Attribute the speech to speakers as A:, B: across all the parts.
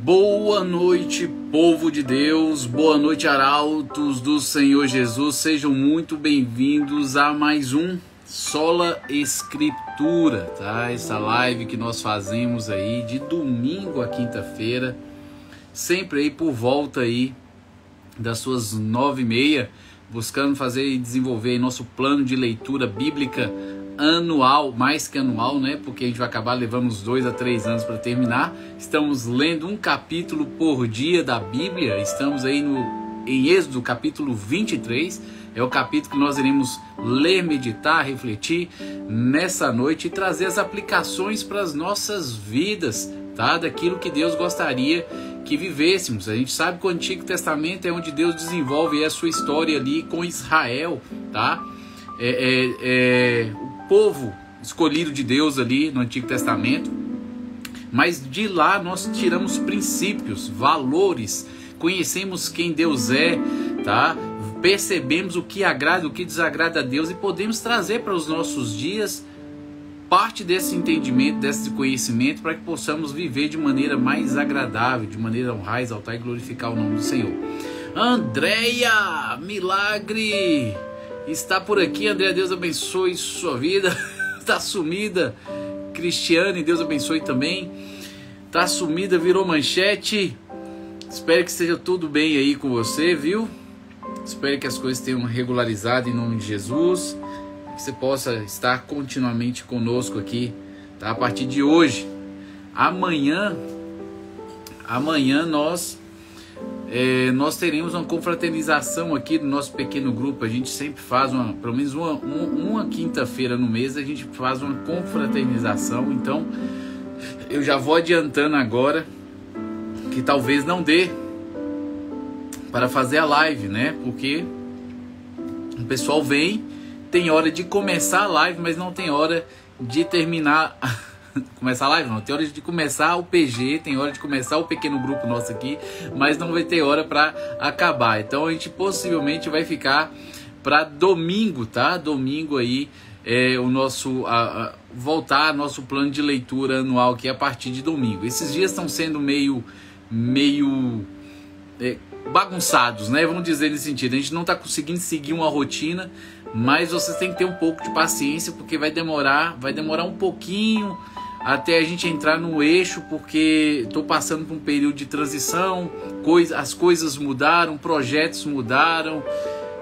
A: Boa noite, povo de Deus, boa noite, arautos do Senhor Jesus, sejam muito bem-vindos a mais um Sola Escritura, tá? Essa live que nós fazemos aí de domingo a quinta-feira, sempre aí por volta aí das suas 9h30, buscando fazer e desenvolver aí nosso plano de leitura bíblica anual, mais que anual, né? Porque a gente vai acabar levando uns 2 a 3 anos para terminar. Estamos lendo um capítulo por dia da Bíblia. Estamos aí em Êxodo, capítulo 23. É o capítulo que nós iremos ler, meditar, refletir nessa noite e trazer as aplicações para as nossas vidas, tá? Daquilo que Deus gostaria que vivêssemos. A gente sabe que o Antigo Testamento é onde Deus desenvolve a sua história ali com Israel, tá? O povo escolhido de Deus ali no Antigo Testamento, mas de lá nós tiramos princípios, valores, conhecemos quem Deus é, tá? Percebemos o que agrada, o que desagrada a Deus e podemos trazer para os nossos dias parte desse entendimento, desse conhecimento, para que possamos viver de maneira mais agradável, de maneira a honrar, exaltar e glorificar o nome do Senhor. Andréia, milagre! Está por aqui, André, Deus abençoe sua vida. Está sumida. Cristiane, Deus abençoe também. Está sumida, virou manchete. Espero que esteja tudo bem aí com você, viu? Espero que as coisas tenham regularizado em nome de Jesus. Que você possa estar continuamente conosco aqui, tá? A partir de hoje. Amanhã nós teremos uma confraternização aqui do nosso pequeno grupo. A gente sempre faz pelo menos uma quinta-feira no mês, a gente faz uma confraternização. Então eu já vou adiantando agora que talvez não dê para fazer a live, né? Porque o pessoal tem hora de começar a live, mas não tem hora de terminar. Começar a live não, tem hora de começar o PG, tem hora de começar o pequeno grupo nosso aqui, mas não vai ter hora para acabar. Então a gente possivelmente vai ficar para domingo, tá? Domingo aí o nosso voltar ao nosso plano de leitura anual, que é a partir de domingo. Esses dias estão sendo meio bagunçados, né? Vamos dizer nesse sentido. A gente não está conseguindo seguir uma rotina, mas vocês têm que ter um pouco de paciência, porque vai demorar um pouquinho até a gente entrar no eixo, porque estou passando por um período de transição, as coisas mudaram, projetos mudaram,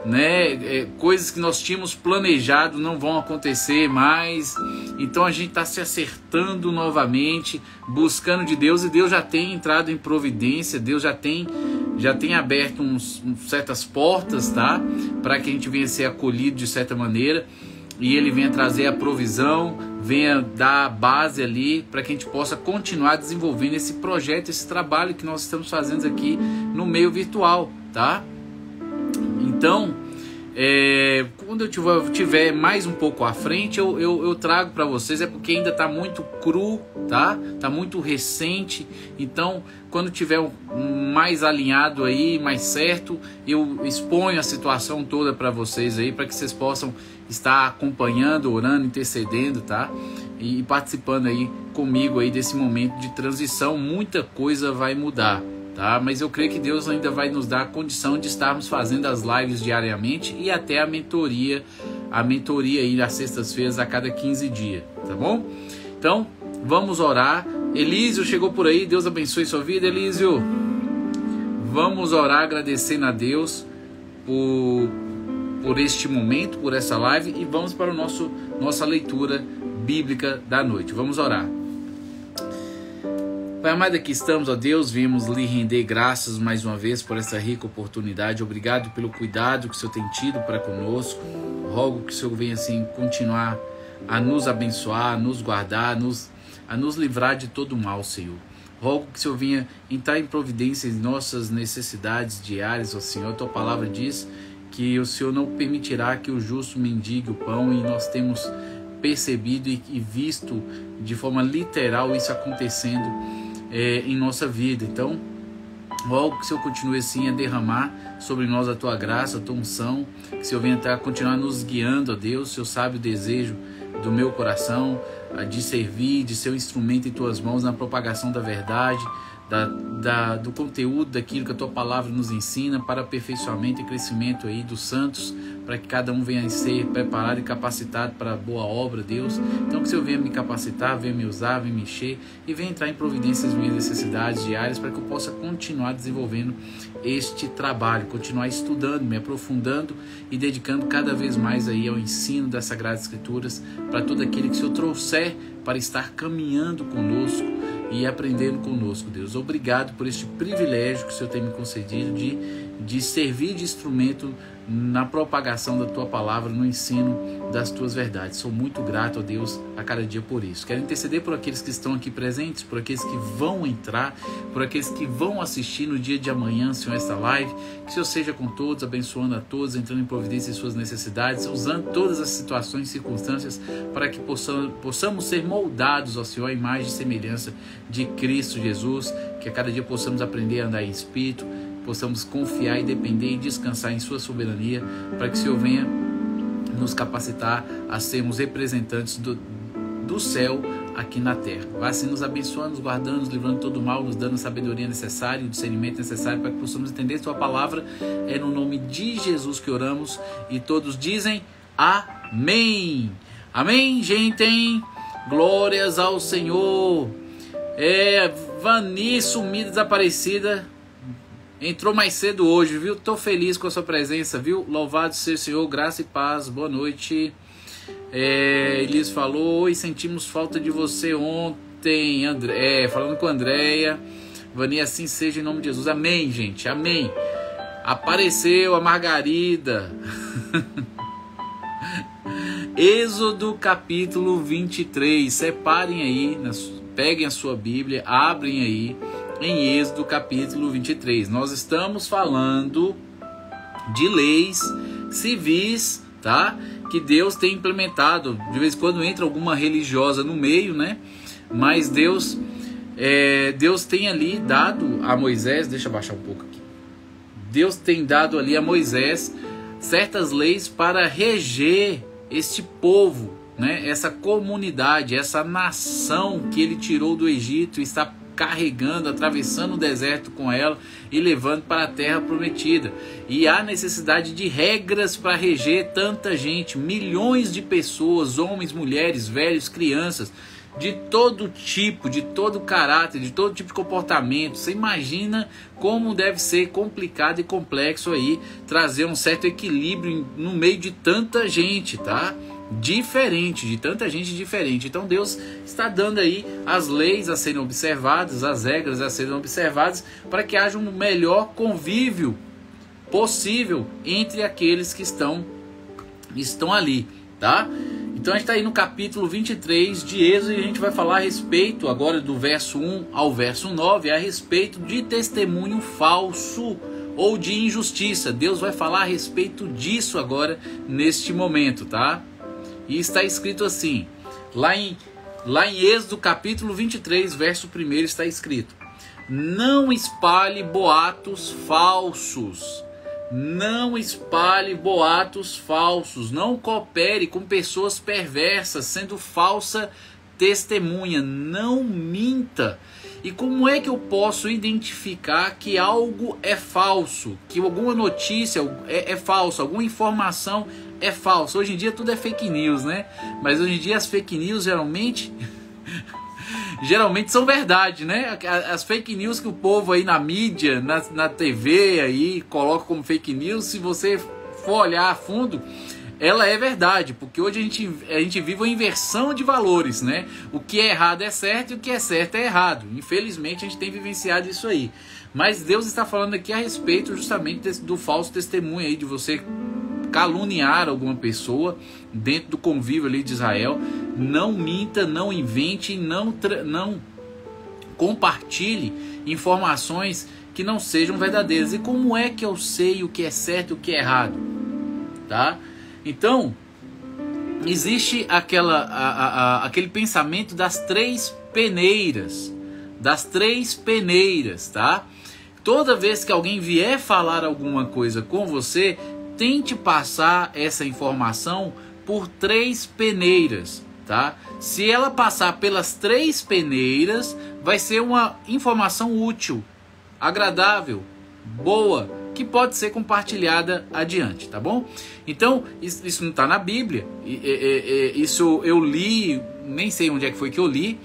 A: né? Coisas que nós tínhamos planejado não vão acontecer mais. Então a gente está se acertando novamente, buscando de Deus, e Deus já tem entrado em providência, Deus já tem aberto certas portas, tá? Para que a gente venha ser acolhido de certa maneira, e Ele venha trazer a provisão, venha dar a base ali para que a gente possa continuar desenvolvendo esse projeto, esse trabalho que nós estamos fazendo aqui no meio virtual, tá? Então, quando eu tiver mais um pouco à frente, eu trago para vocês, porque ainda está muito cru, tá? Está muito recente. Então, quando tiver mais alinhado aí, mais certo, eu exponho a situação toda para vocês aí, para que vocês possam estar acompanhando, orando, intercedendo, tá? E participando aí comigo aí desse momento de transição. Muita coisa vai mudar, tá? Mas eu creio que Deus ainda vai nos dar a condição de estarmos fazendo as lives diariamente e até a mentoria aí nas sextas-feiras a cada 15 dias, tá bom? Então, vamos orar. Elísio chegou por aí, Deus abençoe sua vida, Elísio. Vamos orar agradecendo a Deus por este momento, por essa live, e vamos para nossa leitura bíblica da noite. Vamos orar. Pai amado, aqui estamos, ó Deus, viemos lhe render graças mais uma vez por essa rica oportunidade. Obrigado pelo cuidado que o Senhor tem tido para conosco. Rogo que o Senhor venha assim continuar a nos abençoar, a nos guardar, a nos livrar de todo mal, Senhor. Rogo que o Senhor venha entrar em providência em nossas necessidades diárias, ó Senhor. Tua palavra diz que o Senhor não permitirá que o justo mendigue o pão, e nós temos percebido e visto de forma literal isso acontecendo em nossa vida. Então, rogo que o Senhor continue assim a derramar sobre nós a tua graça, a tua unção, que o Senhor venha continuar nos guiando, ó Deus. O Senhor sabe o desejo do meu coração de servir, de ser um instrumento em tuas mãos na propagação da verdade, do conteúdo, daquilo que a Tua Palavra nos ensina, para aperfeiçoamento e crescimento aí dos santos, para que cada um venha a ser preparado e capacitado para a boa obra, Deus. Então que o Senhor venha me capacitar, venha me usar, venha me encher e venha entrar em providência das minhas necessidades diárias, para que eu possa continuar desenvolvendo este trabalho, continuar estudando, me aprofundando e dedicando cada vez mais aí ao ensino das Sagradas Escrituras, para todo aquele que o Senhor trouxer para estar caminhando conosco e aprendendo conosco, Deus. Obrigado por este privilégio que o Senhor tem me concedido de servir de instrumento na propagação da Tua Palavra, no ensino das Tuas verdades. Sou muito grato a Deus a cada dia por isso. Quero interceder por aqueles que estão aqui presentes, por aqueles que vão entrar, por aqueles que vão assistir no dia de amanhã, Senhor, esta live. Que o Senhor seja com todos, abençoando a todos, entrando em providência em suas necessidades, usando todas as situações e circunstâncias para que possamos ser moldados ao Senhor, à imagem e semelhança de Cristo Jesus. Que a cada dia possamos aprender a andar em Espírito, possamos confiar e depender e descansar em sua soberania, para que o Senhor venha nos capacitar a sermos representantes do céu aqui na terra. Vá assim nos abençoando, nos guardando, nos livrando de todo mal, nos dando a sabedoria necessária, o discernimento necessário para que possamos entender Tua Palavra. É no nome de Jesus que oramos e todos dizem amém. Amém, gente. Glórias ao Senhor. Vani, sumida, desaparecida, entrou mais cedo hoje, viu? Tô feliz com a sua presença, viu? Louvado seja o Senhor, graça e paz, boa noite. Elis falou: oi, sentimos falta de você ontem, falando com a Andréia. Vani, assim seja em nome de Jesus, amém, gente, amém. Apareceu a Margarida. Êxodo capítulo 23, separem aí, peguem a sua Bíblia, abrem aí em Êxodo capítulo 23. Nós estamos falando de leis civis, tá? Que Deus tem implementado. De vez em quando entra alguma religiosa no meio, né? Mas Deus tem ali dado a Moisés, deixa eu baixar um pouco aqui. Deus tem dado ali a Moisés certas leis para reger este povo, né? Essa comunidade, essa nação que ele tirou do Egito e está carregando, atravessando o deserto com ela e levando para a terra prometida. E há necessidade de regras para reger tanta gente, milhões de pessoas, homens, mulheres, velhos, crianças, de todo tipo, de todo caráter, de todo tipo de comportamento. Você imagina como deve ser complicado e complexo aí trazer um certo equilíbrio no meio de tanta gente, tá? Diferente, de tanta gente diferente. Então Deus está dando aí as leis a serem observadas, as regras a serem observadas, para que haja um melhor convívio possível entre aqueles que estão ali, tá? Então a gente está aí no capítulo 23 de Êxodo, e a gente vai falar a respeito agora do verso 1 ao verso 9, a respeito de testemunho falso ou de injustiça. Deus vai falar a respeito disso agora, neste momento, tá? E está escrito assim, lá em Êxodo capítulo 23, verso 1, está escrito: não espalhe boatos falsos. Não espalhe boatos falsos. Não coopere com pessoas perversas, sendo falsa testemunha. Não minta. E como é que eu posso identificar que algo é falso? Que alguma notícia é falsa, alguma informação é falsa? Hoje em dia tudo é fake news, né? Mas hoje em dia as fake news geralmente são verdade, né? As fake news que o povo aí na mídia, na TV aí coloca como fake news, se você for olhar a fundo, ela é verdade, porque hoje a gente vive uma inversão de valores, né? O que é errado é certo e o que é certo é errado. Infelizmente a gente tem vivenciado isso aí. Mas Deus está falando aqui a respeito justamente do falso testemunho aí, de você caluniar alguma pessoa dentro do convívio ali de Israel. Não minta, não invente, não compartilhe informações que não sejam verdadeiras. E como é que eu sei o que é certo e o que é errado? Tá? Então, existe aquele pensamento das três peneiras. Das três peneiras, tá? Toda vez que alguém vier falar alguma coisa com você, tente passar essa informação por três peneiras, tá? Se ela passar pelas 3 peneiras, vai ser uma informação útil, agradável, boa, que pode ser compartilhada adiante, tá bom? Então, isso não está na Bíblia, isso eu li, nem sei onde é que foi que eu li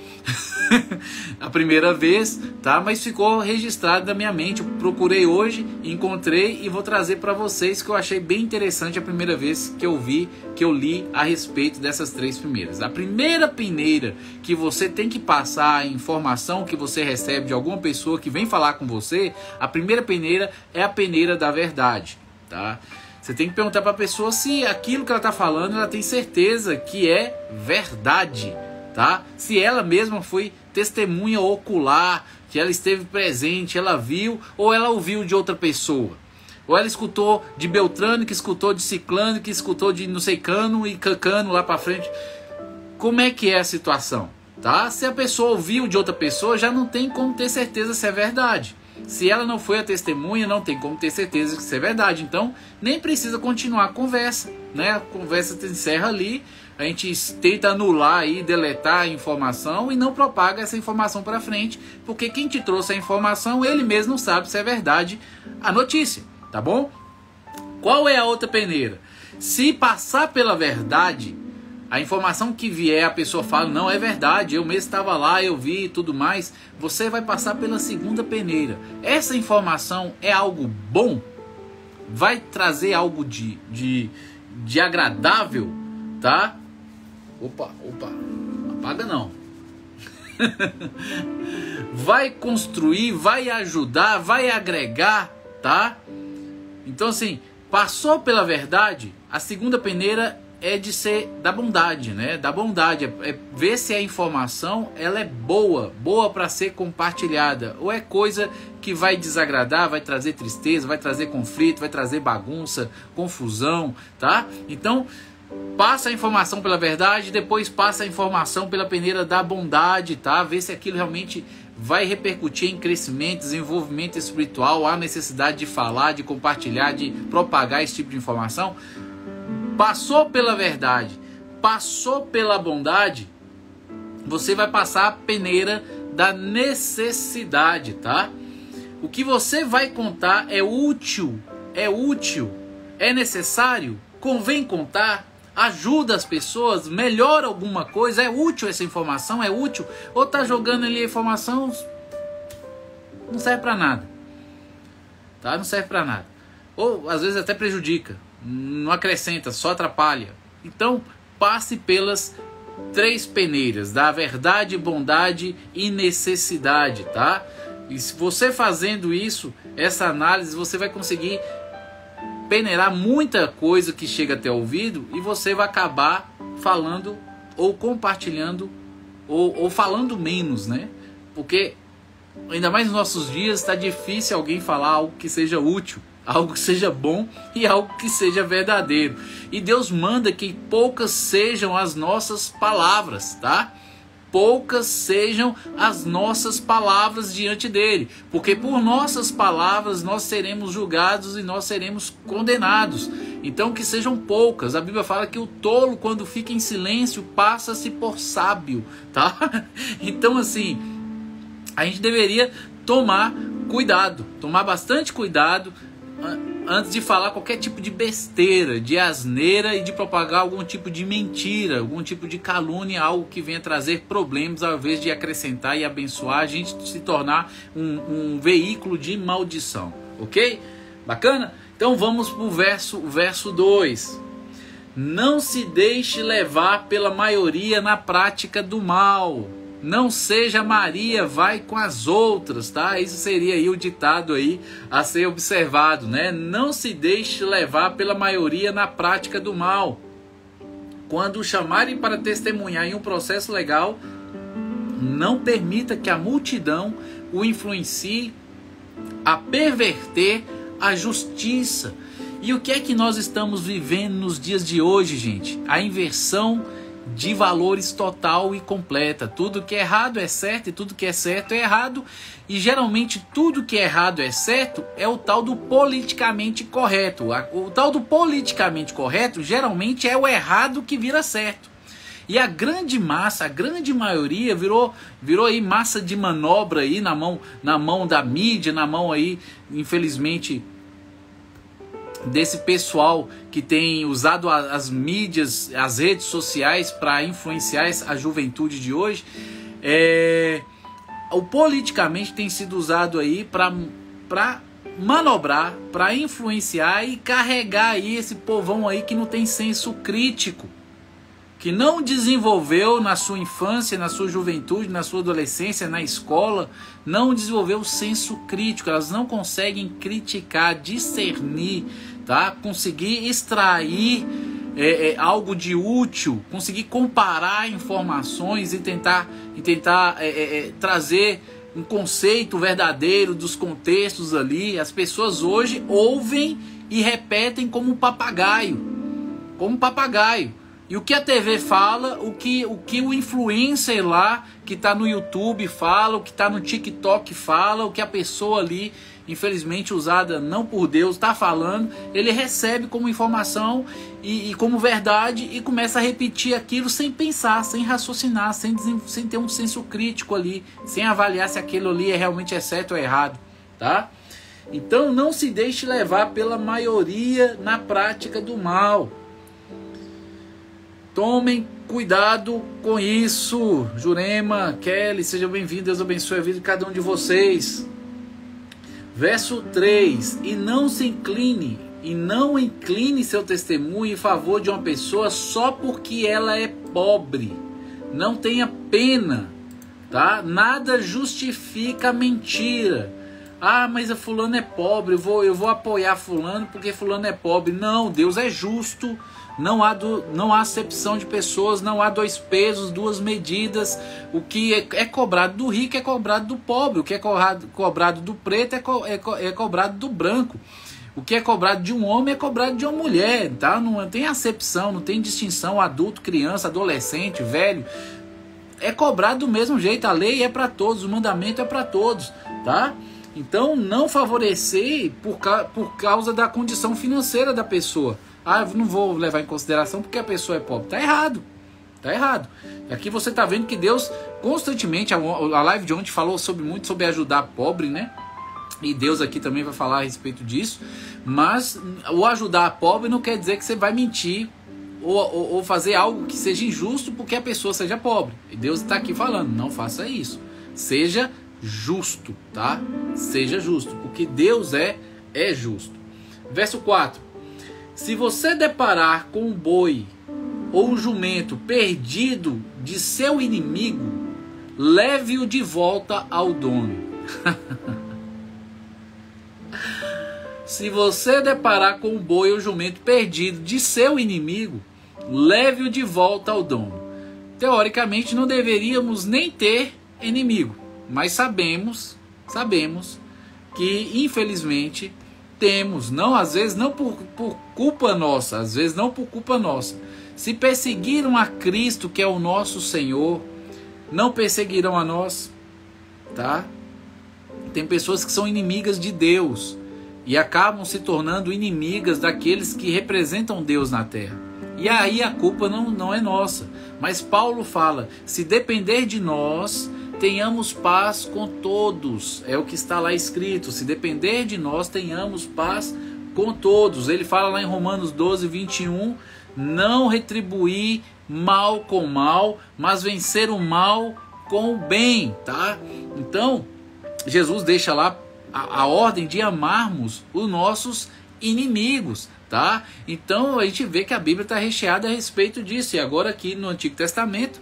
A: a primeira vez, tá? Mas ficou registrado na minha mente. Eu procurei hoje, encontrei e vou trazer para vocês, que eu achei bem interessante a primeira vez que eu li a respeito dessas 3 peneiras. A primeira peneira que você tem que passar a informação que você recebe de alguma pessoa que vem falar com você, a primeira peneira é a peneira da verdade, tá? Você tem que perguntar para a pessoa se aquilo que ela está falando, ela tem certeza que é verdade, tá? Se ela mesma foi testemunha ocular, que ela esteve presente, ela viu, ou ela ouviu de outra pessoa. Ou ela escutou de Beltrano, que escutou de Ciclano, que escutou de não sei Cano e Cacano lá para frente. Como é que é a situação, tá? Se a pessoa ouviu de outra pessoa, já não tem como ter certeza se é verdade. Se ela não foi a testemunha, não tem como ter certeza que isso é verdade. Então, nem precisa continuar a conversa, né? A conversa se encerra ali. A gente tenta anular aí, deletar a informação e não propaga essa informação para frente, porque quem te trouxe a informação, ele mesmo não sabe se é verdade a notícia, tá bom? Qual é a outra peneira? Se passar pela verdade, a informação que vier, a pessoa fala, não é verdade, eu mesmo estava lá, eu vi e tudo mais, você vai passar pela segunda peneira. Essa informação é algo bom? Vai trazer algo de agradável, tá? Opa, apaga não. Vai construir, vai ajudar, vai agregar, tá? Então assim, passou pela verdade, a segunda peneira é de ser da bondade, né? Da bondade, é ver se a informação ela é boa para ser compartilhada, ou é coisa que vai desagradar, vai trazer tristeza, vai trazer conflito, vai trazer bagunça, confusão, tá? Então, passa a informação pela verdade, depois passa a informação pela peneira da bondade, tá? Ver se aquilo realmente vai repercutir em crescimento, desenvolvimento espiritual, há necessidade de falar, de compartilhar, de propagar esse tipo de informação. Passou pela verdade, passou pela bondade, você vai passar a peneira da necessidade, tá? O que você vai contar é útil, é necessário, convém contar, ajuda as pessoas, melhora alguma coisa, é útil essa informação, é útil, ou tá jogando ali a informação, não serve para nada, tá? Não serve para nada, ou às vezes até prejudica. Não acrescenta, só atrapalha. Então, passe pelas 3 peneiras, da verdade, bondade e necessidade, tá? E se você fazendo isso, essa análise, você vai conseguir peneirar muita coisa que chega até o ouvido e você vai acabar falando ou compartilhando ou falando menos, né? Porque, ainda mais nos nossos dias, está difícil alguém falar algo que seja útil, algo que seja bom e algo que seja verdadeiro. E Deus manda que poucas sejam as nossas palavras, tá? Poucas sejam as nossas palavras diante dele, porque por nossas palavras nós seremos julgados e nós seremos condenados. Então que sejam poucas. A Bíblia fala que o tolo, quando fica em silêncio, passa-se por sábio, tá? Então assim, a gente deveria tomar cuidado, tomar bastante cuidado antes de falar qualquer tipo de besteira, de asneira e de propagar algum tipo de mentira, algum tipo de calúnia, algo que venha trazer problemas ao invés de acrescentar e abençoar, a gente se tornar um veículo de maldição, ok? Bacana? Então vamos para o verso 2. Não se deixe levar pela maioria na prática do mal. Não seja Maria, vai com as outras, tá? Isso seria aí o ditado aí a ser observado, né? Não se deixe levar pela maioria na prática do mal. Quando o chamarem para testemunhar em um processo legal, não permita que a multidão o influencie a perverter a justiça. E o que é que nós estamos vivendo nos dias de hoje, gente? A inversão de valores total e completa. Tudo que é errado é certo e tudo que é certo é errado. E geralmente tudo que é errado é certo é o tal do politicamente correto. O tal do politicamente correto geralmente é o errado que vira certo. E a grande massa, a grande maioria virou aí massa de manobra aí na mão da mídia, na mão aí, infelizmente, desse pessoal que tem usado as mídias, as redes sociais para influenciar a juventude de hoje. O politicamente tem sido usado aí para manobrar, para influenciar e carregar aí esse povão aí que não tem senso crítico, que não desenvolveu na sua infância, na sua juventude, na sua adolescência, na escola, não desenvolveu o senso crítico. Elas não conseguem criticar, discernir, tá? Conseguir extrair algo de útil, conseguir comparar informações e tentar trazer um conceito verdadeiro dos contextos ali. As pessoas hoje ouvem e repetem como um papagaio. E o que a TV fala, o que o influencer lá que está no YouTube fala, o que está no TikTok fala, o que a pessoa ali, infelizmente usada não por Deus, está falando, ele recebe como informação e como verdade e começa a repetir aquilo sem pensar, sem raciocinar, sem ter um senso crítico ali, sem avaliar se aquilo ali realmente é certo ou errado, tá? Então não se deixe levar pela maioria na prática do mal. Tomem cuidado com isso. Jurema, Kelly, sejam bem-vindos. Deus abençoe a vida de cada um de vocês. Verso 3. E não incline seu testemunho em favor de uma pessoa só porque ela é pobre. Não tenha pena, tá? Nada justifica a mentira. Ah, mas a fulano é pobre, eu vou apoiar fulano porque fulano é pobre. Não, Deus é justo. Não há acepção de pessoas, não há dois pesos, duas medidas. O que é cobrado do rico é cobrado do pobre. O que é cobrado do preto é cobrado do branco. O que é cobrado de um homem é cobrado de uma mulher. Tá? Não tem acepção, não tem distinção. Adulto, criança, adolescente, velho. É cobrado do mesmo jeito. A lei é para todos, o mandamento é para todos. Tá? Então não favorecer por causa da condição financeira da pessoa. Ah, eu não vou levar em consideração porque a pessoa é pobre. Tá errado. Tá errado. Aqui você tá vendo que Deus constantemente, a live de ontem falou muito sobre ajudar pobre, né? E Deus aqui também vai falar a respeito disso. Mas o ajudar pobre não quer dizer que você vai mentir ou fazer algo que seja injusto porque a pessoa seja pobre. E Deus está aqui falando, não faça isso. Seja justo, tá? Seja justo, porque Deus é justo. Verso 4. Se você deparar com um boi ou um jumento perdido de seu inimigo, leve-o de volta ao dono. Se você deparar com um boi ou jumento perdido de seu inimigo, leve-o de volta ao dono. Teoricamente não deveríamos nem ter inimigo, mas sabemos que infelizmente temos, às vezes não por culpa nossa, às vezes não por culpa nossa. Se perseguiram a Cristo, que é o nosso Senhor, não perseguirão a nós, tá? Tem pessoas que são inimigas de Deus e acabam se tornando inimigas daqueles que representam Deus na terra. E aí a culpa não é nossa. Mas Paulo fala, se depender de nós, tenhamos paz com todos. É o que está lá escrito. Se depender de nós, tenhamos paz com todos. Ele fala lá em Romanos 12, 21. Não retribuir mal com mal, mas vencer o mal com o bem. Tá? Então, Jesus deixa lá a ordem de amarmos os nossos inimigos. Tá? Então, a gente vê que a Bíblia está recheada a respeito disso. E agora aqui no Antigo Testamento,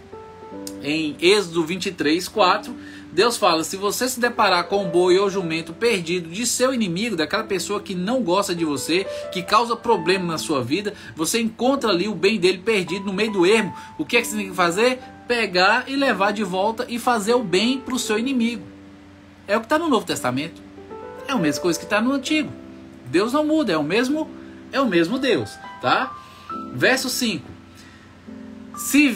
A: em Êxodo 23, 4, Deus fala, se você se deparar com um boi ou jumento perdido de seu inimigo, daquela pessoa que não gosta de você, que causa problema na sua vida, você encontra ali o bem dele perdido no meio do ermo, o que é que você tem que fazer? Pegar e levar de volta e fazer o bem para o seu inimigo. É o que está no Novo Testamento. É a mesma coisa que está no Antigo. Deus não muda, é o mesmo Deus, tá? Verso 5. Se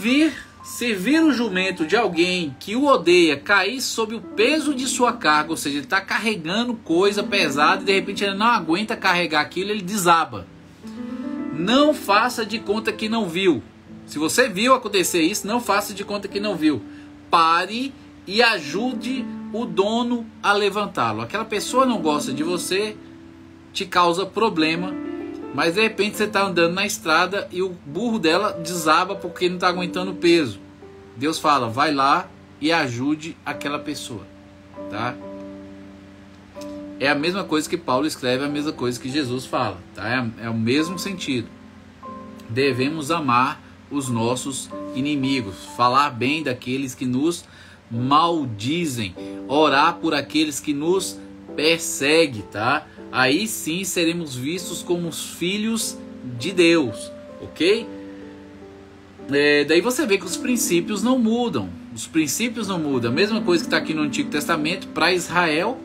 A: vir o jumento de alguém que o odeia cair sob o peso de sua carga, ou seja, ele está carregando coisa pesada e de repente ele não aguenta carregar aquilo, ele desaba. Não faça de conta que não viu. Se você viu acontecer isso, não faça de conta que não viu. Pare e ajude o dono a levantá-lo. Aquela pessoa não gosta de você, te causa problema, mas de repente você está andando na estrada e o burro dela desaba porque não está aguentando o peso. Deus fala, vai lá e ajude aquela pessoa, tá? É a mesma coisa que Paulo escreve, é a mesma coisa que Jesus fala, tá? É o mesmo sentido. Devemos amar os nossos inimigos, falar bem daqueles que nos maldizem, orar por aqueles que nos perseguem, tá? Aí sim seremos vistos como os filhos de Deus, ok? Daí você vê que os princípios não mudam, os princípios não mudam. A mesma coisa que está aqui no Antigo Testamento, para Israel,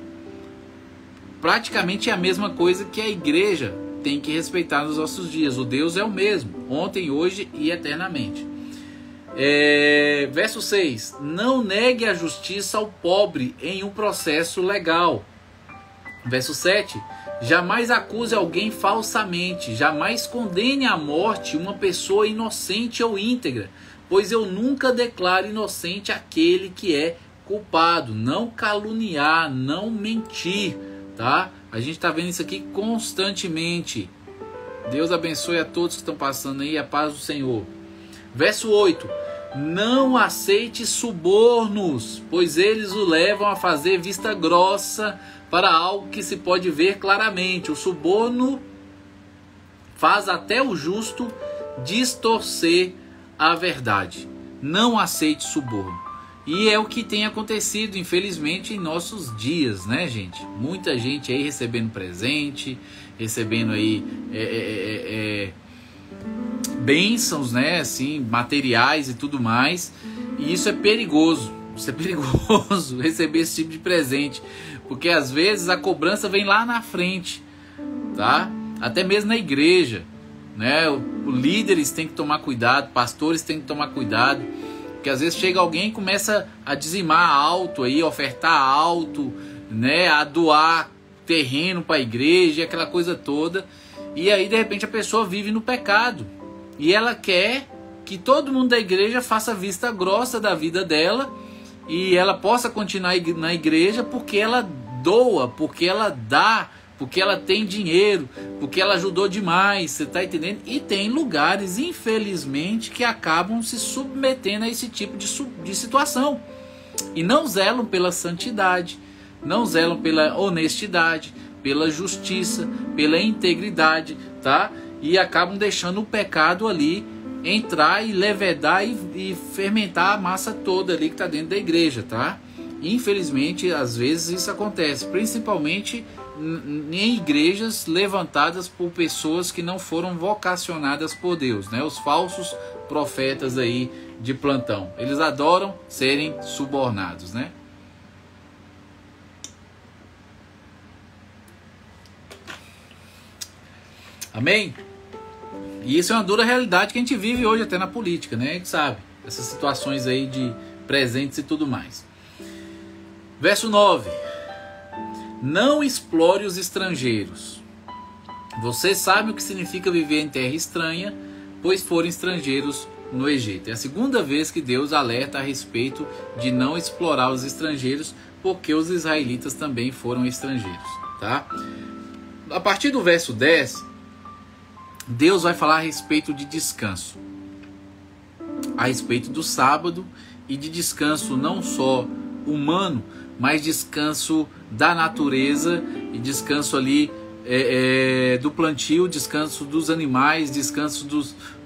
A: praticamente é a mesma coisa que a igreja tem que respeitar nos nossos dias. O Deus é o mesmo, ontem, hoje e eternamente. Verso 6. Não negue a justiça ao pobre em um processo legal. Verso 7. Jamais acuse alguém falsamente. Jamais condene à morte uma pessoa inocente ou íntegra, pois eu nunca declaro inocente aquele que é culpado. Não caluniar, não mentir, tá? A gente está vendo isso aqui constantemente. Deus abençoe a todos que estão passando aí, a paz do Senhor. Verso 8. Não aceite subornos, pois eles o levam a fazer vista grossa para algo que se pode ver claramente. O suborno faz até o justo distorcer a verdade. Não aceite suborno. E é o que tem acontecido, infelizmente, em nossos dias, né, gente? Muita gente aí recebendo presente, recebendo aí bênçãos, né, assim, materiais e tudo mais. E isso é perigoso. Isso é perigoso, receber esse tipo de presente. Porque às vezes a cobrança vem lá na frente, tá? Até mesmo na igreja, né? Os líderes têm que tomar cuidado, pastores têm que tomar cuidado. Porque às vezes chega alguém e começa a dizimar alto aí, ofertar alto, né, a doar terreno para a igreja, aquela coisa toda. E aí de repente a pessoa vive no pecado. E ela quer que todo mundo da igreja faça vista grossa da vida dela e ela possa continuar na igreja porque ela doa, porque ela dá, porque ela tem dinheiro, porque ela ajudou demais, você está entendendo? E tem lugares, infelizmente, que acabam se submetendo a esse tipo de situação. E não zelam pela santidade, não zelam pela honestidade, pela justiça, pela integridade, tá? E acabam deixando o pecado ali entrar e levedar e fermentar a massa toda ali que está dentro da igreja, tá? Infelizmente, às vezes isso acontece, principalmente em igrejas levantadas por pessoas que não foram vocacionadas por Deus, né? Os falsos profetas aí de plantão. Eles adoram serem subornados, né? Amém? E isso é uma dura realidade que a gente vive hoje até na política, né? A gente sabe, essas situações aí de presentes e tudo mais. Verso 9. Não explore os estrangeiros. Você sabe o que significa viver em terra estranha, pois foram estrangeiros no Egito. É a segunda vez que Deus alerta a respeito de não explorar os estrangeiros, porque os israelitas também foram estrangeiros, tá? A partir do verso 10, Deus vai falar a respeito de descanso, a respeito do sábado e de descanso não só humano, mas descanso da natureza e descanso ali do plantio, descanso dos animais, descanso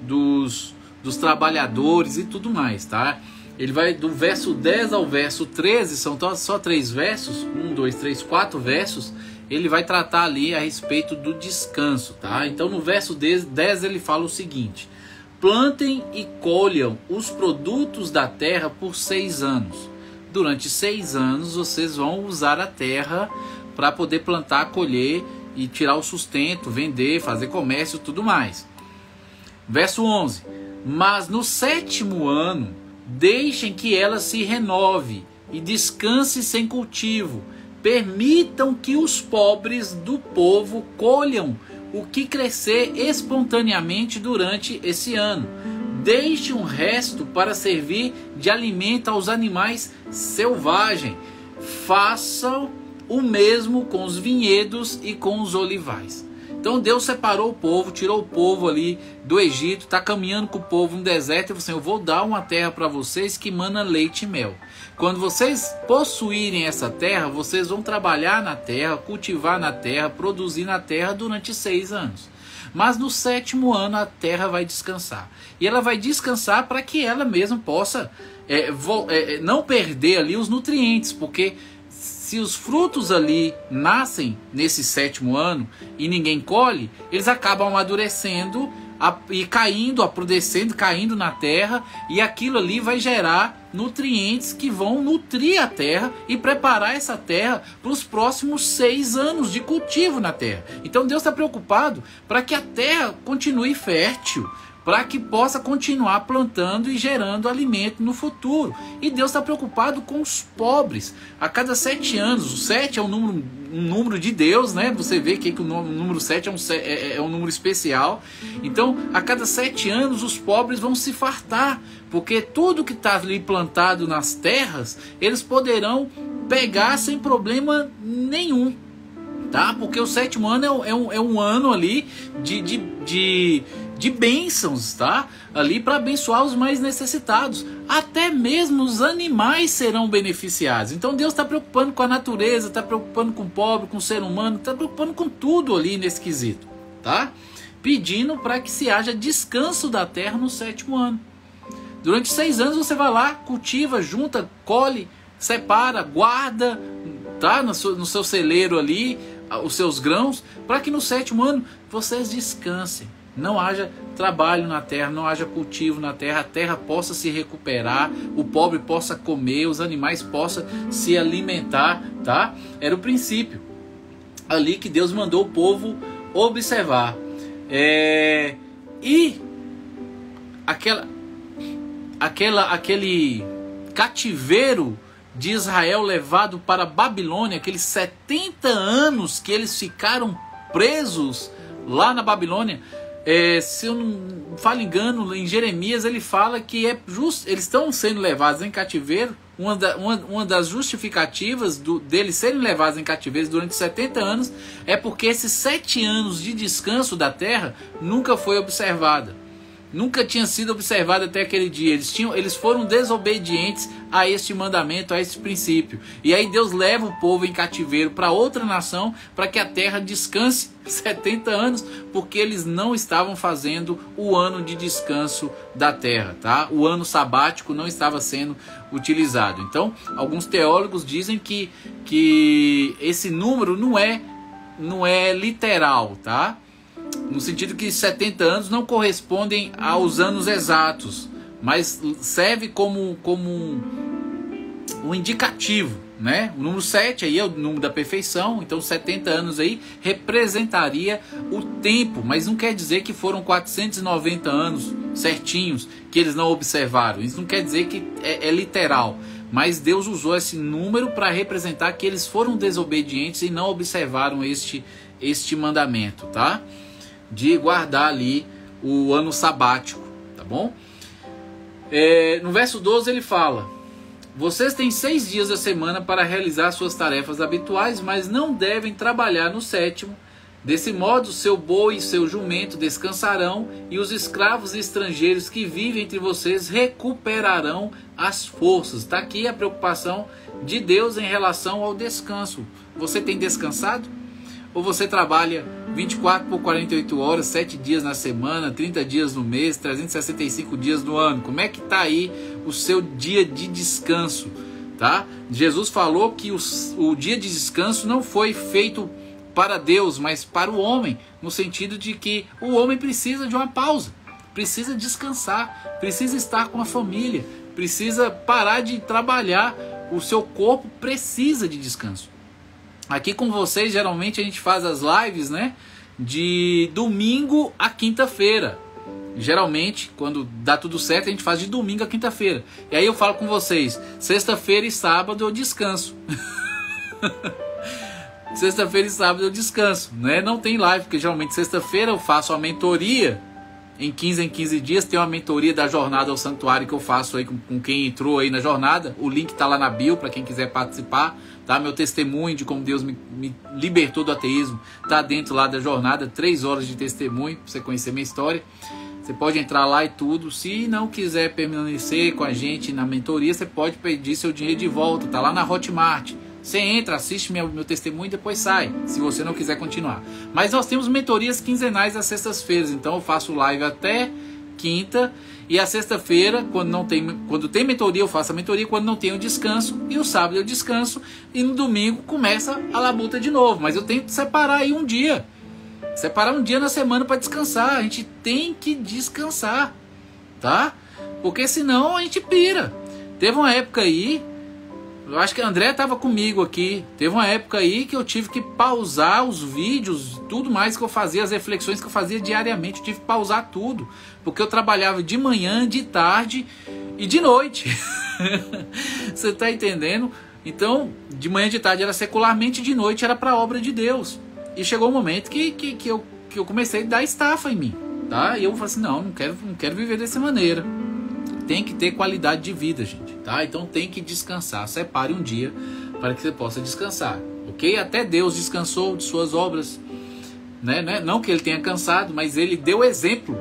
A: dos trabalhadores e tudo mais, tá? Ele vai do verso 10 ao verso 13, são só 3 versos, 1, 2, 3, 4 versos, ele vai tratar ali a respeito do descanso, tá? Então no verso 10 ele fala o seguinte: plantem e colham os produtos da terra por 6 anos. Durante 6 anos vocês vão usar a terra para poder plantar, colher e tirar o sustento, vender, fazer comércio e tudo mais. Verso 11. Mas no 7º ano, deixem que ela se renove e descanse sem cultivo. Permitam que os pobres do povo colham o que crescer espontaneamente durante esse ano. deixe um resto para servir de alimento aos animais selvagens. Façam o mesmo com os vinhedos e com os olivais. Então Deus separou o povo, tirou o povo ali do Egito, está caminhando com o povo no deserto e falou assim: eu vou dar uma terra para vocês que mana leite e mel. Quando vocês possuírem essa terra, vocês vão trabalhar na terra, cultivar na terra, produzir na terra durante 6 anos. Mas no 7º ano a terra vai descansar. E ela vai descansar para que ela mesma possa não perder ali os nutrientes, porque se os frutos ali nascem nesse 7º ano e ninguém colhe, eles acabam amadurecendo e caindo, apodrecendo, caindo na terra, e aquilo ali vai gerar nutrientes que vão nutrir a terra e preparar essa terra para os próximos 6 anos de cultivo na terra. Então Deus está preocupado para que a terra continue fértil, para que possa continuar plantando e gerando alimento no futuro. E Deus está preocupado com os pobres. A cada 7 anos, o 7 é um número de Deus, né? Você vê que o número 7 é um número especial. Então, a cada 7 anos, os pobres vão se fartar, porque tudo que está ali plantado nas terras, eles poderão pegar sem problema nenhum. Tá? Porque o 7º ano é um ano ali de bênçãos, tá? Ali para abençoar os mais necessitados. Até mesmo os animais serão beneficiados. Então Deus está preocupando com a natureza, está preocupando com o pobre, com o ser humano, está preocupando com tudo ali nesse quesito, tá? Pedindo para que se haja descanso da terra no 7º ano. Durante 6 anos você vai lá, cultiva, junta, colhe, separa, guarda, tá? No seu celeiro ali, os seus grãos, para que no 7º ano vocês descansem. Não haja trabalho na terra, não haja cultivo na terra, a terra possa se recuperar, o pobre possa comer, os animais possam se alimentar, tá? Era o princípio ali que Deus mandou o povo observar. E aquele cativeiro de Israel levado para a Babilônia, aqueles 70 anos que eles ficaram presos lá na Babilônia, se eu não falo engano, em Jeremias ele fala que eles estão sendo levados em cativeiro. Uma das justificativas deles serem levados em cativeiro durante 70 anos é porque esses 7 anos de descanso da terra nunca foi observada. Nunca tinha sido observado até aquele dia. Eles foram desobedientes a este mandamento, a este princípio. E aí Deus leva o povo em cativeiro para outra nação, para que a terra descanse 70 anos, porque eles não estavam fazendo o ano de descanso da terra, tá? O ano sabático não estava sendo utilizado. Então, alguns teólogos dizem que esse número não é literal, tá? No sentido que 70 anos não correspondem aos anos exatos, mas serve como um indicativo, né? O número 7 aí é o número da perfeição, então 70 anos aí representaria o tempo, mas não quer dizer que foram 490 anos certinhos que eles não observaram. Isso não quer dizer que é literal, mas Deus usou esse número para representar que eles foram desobedientes e não observaram este mandamento, tá? De guardar ali o ano sabático, tá bom? No verso 12 ele fala: vocês têm 6 dias da semana para realizar suas tarefas habituais, mas não devem trabalhar no 7º. Desse modo, seu boi e seu jumento descansarão, e os escravos e estrangeiros que vivem entre vocês recuperarão as forças. Está aqui a preocupação de Deus em relação ao descanso. Você tem descansado? Ou você trabalha 24 por 48 horas, 7 dias na semana, 30 dias no mês, 365 dias no ano? Como é que está aí o seu dia de descanso? Tá? Jesus falou que o dia de descanso não foi feito para Deus, mas para o homem, no sentido de que o homem precisa de uma pausa, precisa descansar, precisa estar com a família, precisa parar de trabalhar, o seu corpo precisa de descanso. Aqui com vocês, geralmente a gente faz as lives, né, de domingo a quinta-feira. Geralmente, quando dá tudo certo, a gente faz de domingo a quinta-feira. E aí eu falo com vocês, sexta-feira e sábado eu descanso. Sexta-feira e sábado eu descanso, né? Não tem live, porque geralmente sexta-feira eu faço a mentoria em 15 dias. Tem uma mentoria da Jornada ao Santuário que eu faço aí com quem entrou aí na jornada. O link tá lá na bio para quem quiser participar, tá? Meu testemunho de como Deus me libertou do ateísmo tá dentro lá da jornada. 3 horas de testemunho para você conhecer minha história. Você pode entrar lá e tudo. Se não quiser permanecer com a gente na mentoria, você pode pedir seu dinheiro de volta. Tá lá na Hotmart. Você entra, assiste meu testemunho e depois sai, se você não quiser continuar. Mas nós temos mentorias quinzenais às sextas-feiras. Então eu faço live até quinta. E a sexta-feira, quando tem mentoria, eu faço a mentoria. Quando não tem, eu descanso. E o sábado eu descanso. E no domingo começa a labuta de novo. Mas eu tenho que separar aí um dia. Separar um dia na semana para descansar. A gente tem que descansar, tá? Porque senão a gente pira. Teve uma época aí, eu acho que a André estava comigo aqui. Teve uma época aí que eu tive que pausar os vídeos, tudo mais que eu fazia, as reflexões que eu fazia diariamente. Eu tive que pausar tudo, porque eu trabalhava de manhã, de tarde e de noite. Você tá entendendo? Então, de manhã, de tarde era secularmente, de noite era para a obra de Deus. E chegou um momento que eu comecei a dar estafa em mim, tá? E eu falei assim, não quero viver dessa maneira. Tem que ter qualidade de vida, gente, tá? Então tem que descansar. Separe um dia para que você possa descansar, ok? Até Deus descansou de suas obras, né? Não que ele tenha cansado, mas ele deu exemplo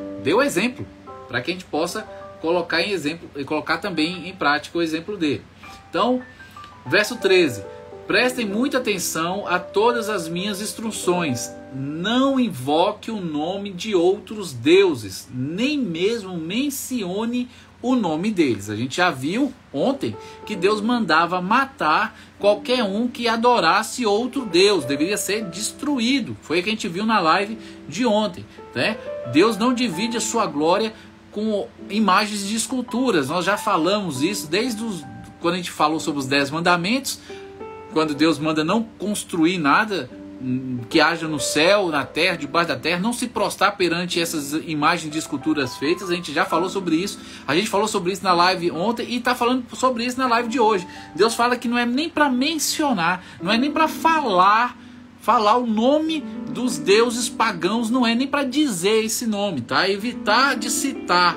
A: para que a gente possa colocar em exemplo e colocar também em prática o exemplo dele. Então, verso 13. Prestem muita atenção a todas as minhas instruções. Não invoque o nome de outros deuses, nem mesmo mencione o nome deles. A gente já viu ontem que Deus mandava matar qualquer um que adorasse outro Deus. Deveria ser destruído. Foi o que a gente viu na live de ontem, né? Deus não divide a sua glória com imagens de esculturas. Nós já falamos isso desde quando a gente falou sobre os 10 mandamentos. Quando Deus manda não construir nada que haja no céu, na terra, debaixo da terra, não se prostrar perante essas imagens de esculturas feitas. A gente já falou sobre isso. A gente falou sobre isso na live ontem e está falando sobre isso na live de hoje. Deus fala que não é nem para mencionar, não é nem para falar o nome dos deuses pagãos, não é nem para dizer esse nome, tá? Evitar de citar.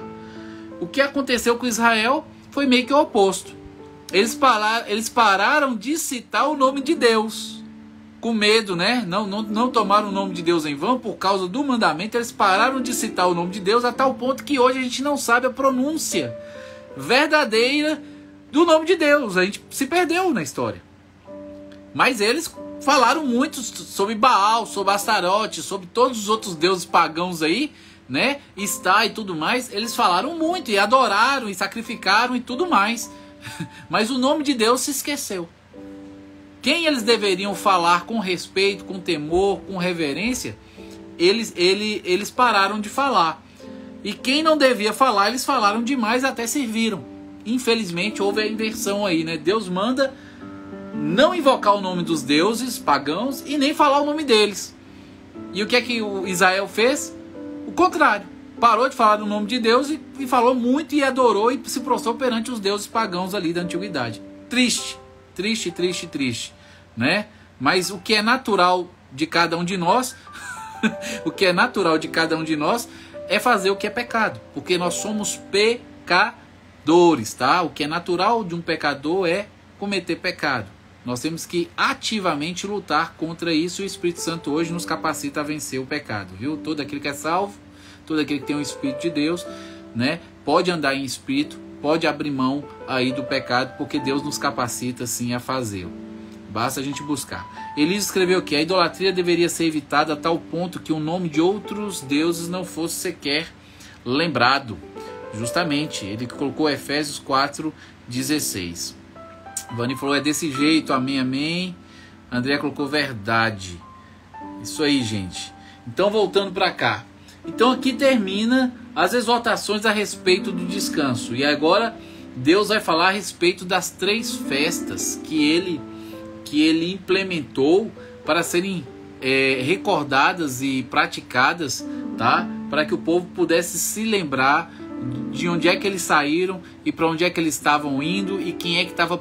A: O que aconteceu com Israel foi meio que o oposto. Eles pararam de citar o nome de Deus, com medo, né? Não tomaram o nome de Deus em vão por causa do mandamento. Eles pararam de citar o nome de Deus a tal ponto que hoje a gente não sabe a pronúncia verdadeira do nome de Deus. A gente se perdeu na história. Mas eles falaram muito sobre Baal, sobre Astarote, sobre todos os outros deuses pagãos aí, né? Está e tudo mais. Eles falaram muito e adoraram e sacrificaram e tudo mais. Mas o nome de Deus se esqueceu. Quem eles deveriam falar com respeito, com temor, com reverência, eles pararam de falar. E quem não devia falar, eles falaram demais, até serviram. Infelizmente houve a inversão aí, né? Deus manda não invocar o nome dos deuses pagãos e nem falar o nome deles. E o que é que o Israel fez? O contrário. Parou de falar o nome de Deus e falou muito e adorou e se prostrou perante os deuses pagãos ali da antiguidade. Triste, triste, triste, triste, né? Mas o que é natural de cada um de nós, o que é natural de cada um de nós é fazer o que é pecado, porque nós somos pecadores, tá? O que é natural de um pecador é cometer pecado. Nós temos que ativamente lutar contra isso e o Espírito Santo hoje nos capacita a vencer o pecado, viu? Todo aquele que é salvo, todo aquele que tem o Espírito de Deus, né, pode andar em Espírito, pode abrir mão aí do pecado, porque Deus nos capacita sim a fazê-lo. Basta a gente buscar. Elias escreveu que a idolatria deveria ser evitada a tal ponto que o nome de outros deuses não fosse sequer lembrado. Justamente, ele colocou Efésios 4:16. Vani falou, é desse jeito, amém, amém. André colocou verdade. Isso aí, gente. Então, voltando para cá. Então aqui termina as exortações a respeito do descanso. E agora Deus vai falar a respeito das 3 festas que ele implementou para serem recordadas e praticadas, tá? Para que o povo pudesse se lembrar de onde é que eles saíram e para onde é que eles estavam indo e quem é que estava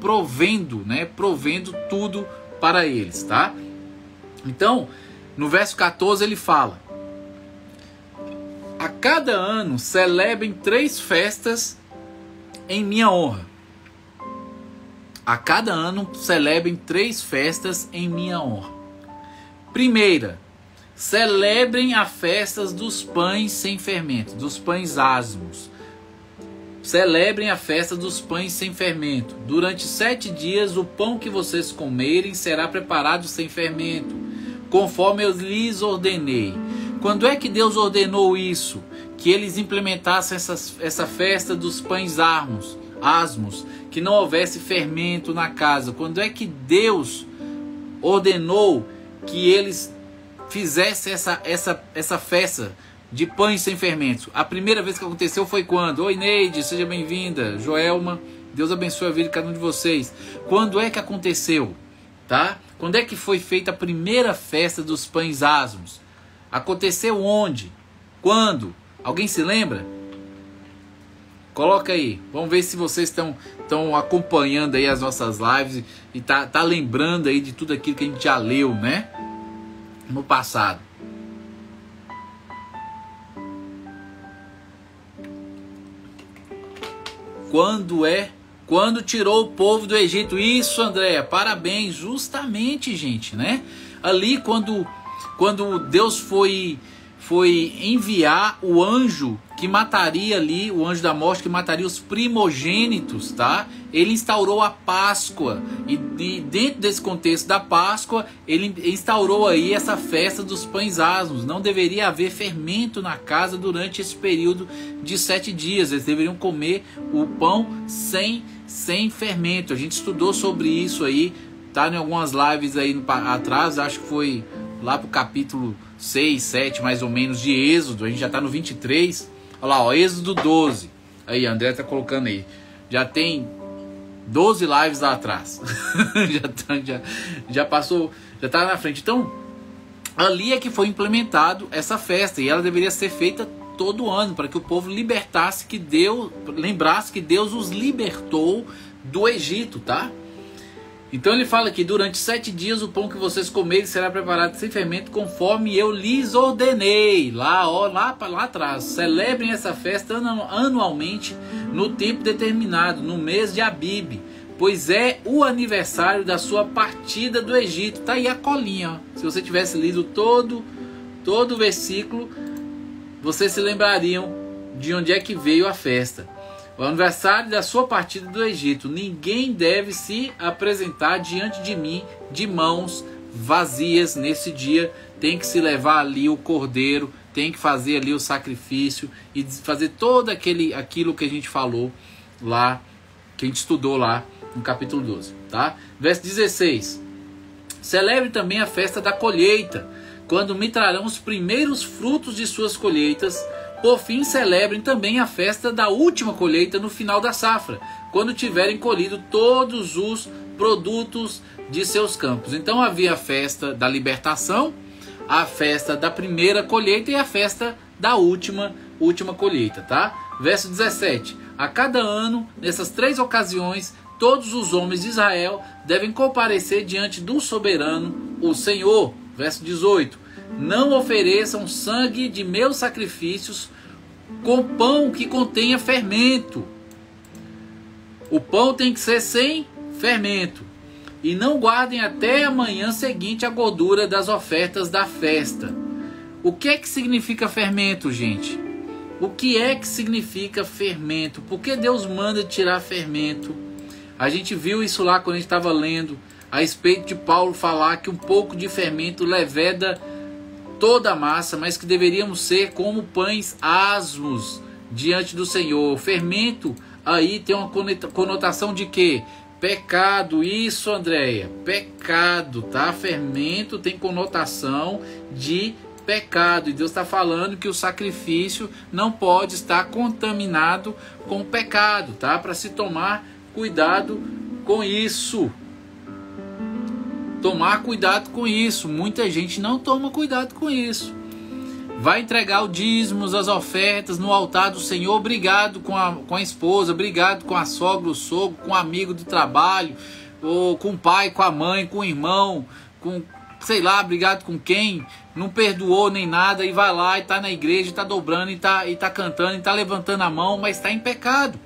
A: provendo, né? Provendo tudo para eles, tá? Então, no verso 14 ele fala: A cada ano celebrem 3 festas em minha honra. A cada ano celebrem 3 festas em minha honra. Primeira, celebrem a festa dos pães sem fermento, dos pães asmos. Celebrem a festa dos pães sem fermento. Durante 7 dias o pão que vocês comerem será preparado sem fermento, conforme eu lhes ordenei. Quando é que Deus ordenou isso? Que eles implementassem essa festa dos pães asmos, que não houvesse fermento na casa. Quando é que Deus ordenou que eles fizessem essa festa de pães sem fermento? A primeira vez que aconteceu foi quando? Oi, Neide, seja bem-vinda. Joelma, Deus abençoe a vida de cada um de vocês. Quando é que aconteceu? Tá? Quando é que foi feita a primeira festa dos pães asmos? Aconteceu onde? Quando? Alguém se lembra? Coloca aí. Vamos ver se vocês estão acompanhando aí as nossas lives e tá lembrando aí de tudo aquilo que a gente já leu, né? No passado. Quando tirou o povo do Egito. Isso, Andréia, parabéns. Justamente, gente, né? Ali quando Deus foi enviar o anjo que mataria ali, o anjo da morte que mataria os primogênitos, tá? Ele instaurou a Páscoa e dentro desse contexto da Páscoa, ele instaurou aí essa festa dos pães asmos. Não deveria haver fermento na casa durante esse período de 7 dias. Eles deveriam comer o pão sem fermento. A gente estudou sobre isso aí, tá? Em algumas lives aí atrás, acho que foi lá pro capítulo 6, 7 mais ou menos de Êxodo. A gente já está no 23. Olha lá, ó, Êxodo 12. Aí, a André tá colocando aí. Já tem 12 lives lá atrás. já passou, já tá na frente. Então, ali é que foi implementado essa festa. E ela deveria ser feita todo ano, para que o povo lembrasse que Deus os libertou do Egito, tá? Então ele fala que durante 7 dias o pão que vocês comerem será preparado sem fermento, conforme eu lhes ordenei. Lá atrás. Celebrem essa festa anualmente, no tempo determinado, no mês de Abib, pois é o aniversário da sua partida do Egito. Tá aí a colinha, ó. Se você tivesse lido todo o versículo, vocês se lembrariam de onde é que veio a festa. O aniversário da sua partida do Egito. Ninguém deve se apresentar diante de mim de mãos vazias nesse dia. Tem que se levar ali o cordeiro, tem que fazer ali o sacrifício e fazer todo aquilo que a gente falou lá, que a gente estudou lá no capítulo 12, tá? Verso 16. Celebre também a festa da colheita, quando me trarão os primeiros frutos de suas colheitas. Por fim, celebrem também a festa da última colheita no final da safra, quando tiverem colhido todos os produtos de seus campos. Então havia a festa da libertação, a festa da primeira colheita e a festa da última colheita, tá? Verso 17. A cada ano, nessas 3 ocasiões, todos os homens de Israel devem comparecer diante do soberano, o Senhor. Verso 18. Não ofereçam sangue de meus sacrifícios com pão que contenha fermento. O pão tem que ser sem fermento. E não guardem até a manhã seguinte a gordura das ofertas da festa. O que é que significa fermento, gente? O que é que significa fermento? Por que Deus manda tirar fermento? A gente viu isso lá quando a gente estava lendo a respeito de Paulo falar que um pouco de fermento leveda toda a massa, mas que deveríamos ser como pães asmos diante do Senhor. Fermento aí tem uma conotação de quê? Pecado. Isso, Andréia, pecado, tá? Fermento tem conotação de pecado, e Deus está falando que o sacrifício não pode estar contaminado com o pecado, tá? Para se tomar cuidado com isso. Tomar cuidado com isso. Muita gente não toma cuidado com isso. Vai entregar o dízimos, as ofertas no altar do Senhor. Obrigado com a esposa, obrigado com a sogra, o sogro, com o amigo do trabalho, ou com o pai, com a mãe, com o irmão, com, sei lá, obrigado com quem. não perdoou nem nada e vai lá e está na igreja, está dobrando e tá cantando, e está levantando a mão, mas está em pecado.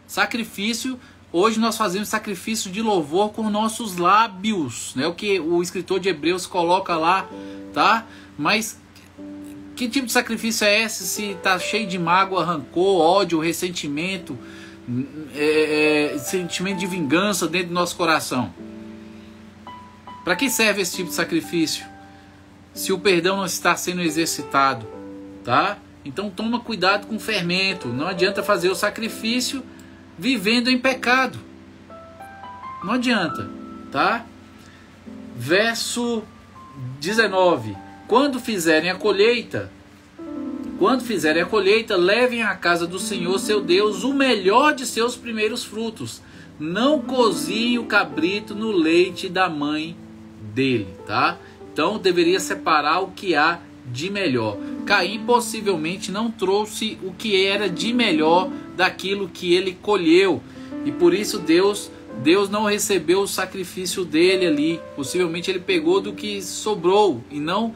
A: Sacrifício, hoje nós fazemos sacrifício de louvor com nossos lábios, né? O que o escritor de Hebreus coloca lá, tá? Mas que tipo de sacrifício é esse se está cheio de mágoa, rancor, ódio, ressentimento, sentimento de vingança dentro do nosso coração? Para que serve esse tipo de sacrifício se o perdão não está sendo exercitado, tá? Então toma cuidado com o fermento. Não adianta fazer o sacrifício vivendo em pecado. Não adianta, tá? Verso 19. Quando fizerem a colheita, levem à casa do Senhor seu Deus o melhor de seus primeiros frutos. Não cozinhe o cabrito no leite da mãe dele, tá? Então deveria separar o que há de melhor. Caim possivelmente não trouxe o que era de melhor daquilo que ele colheu, e por isso Deus não recebeu o sacrifício dele ali. Possivelmente ele pegou do que sobrou e não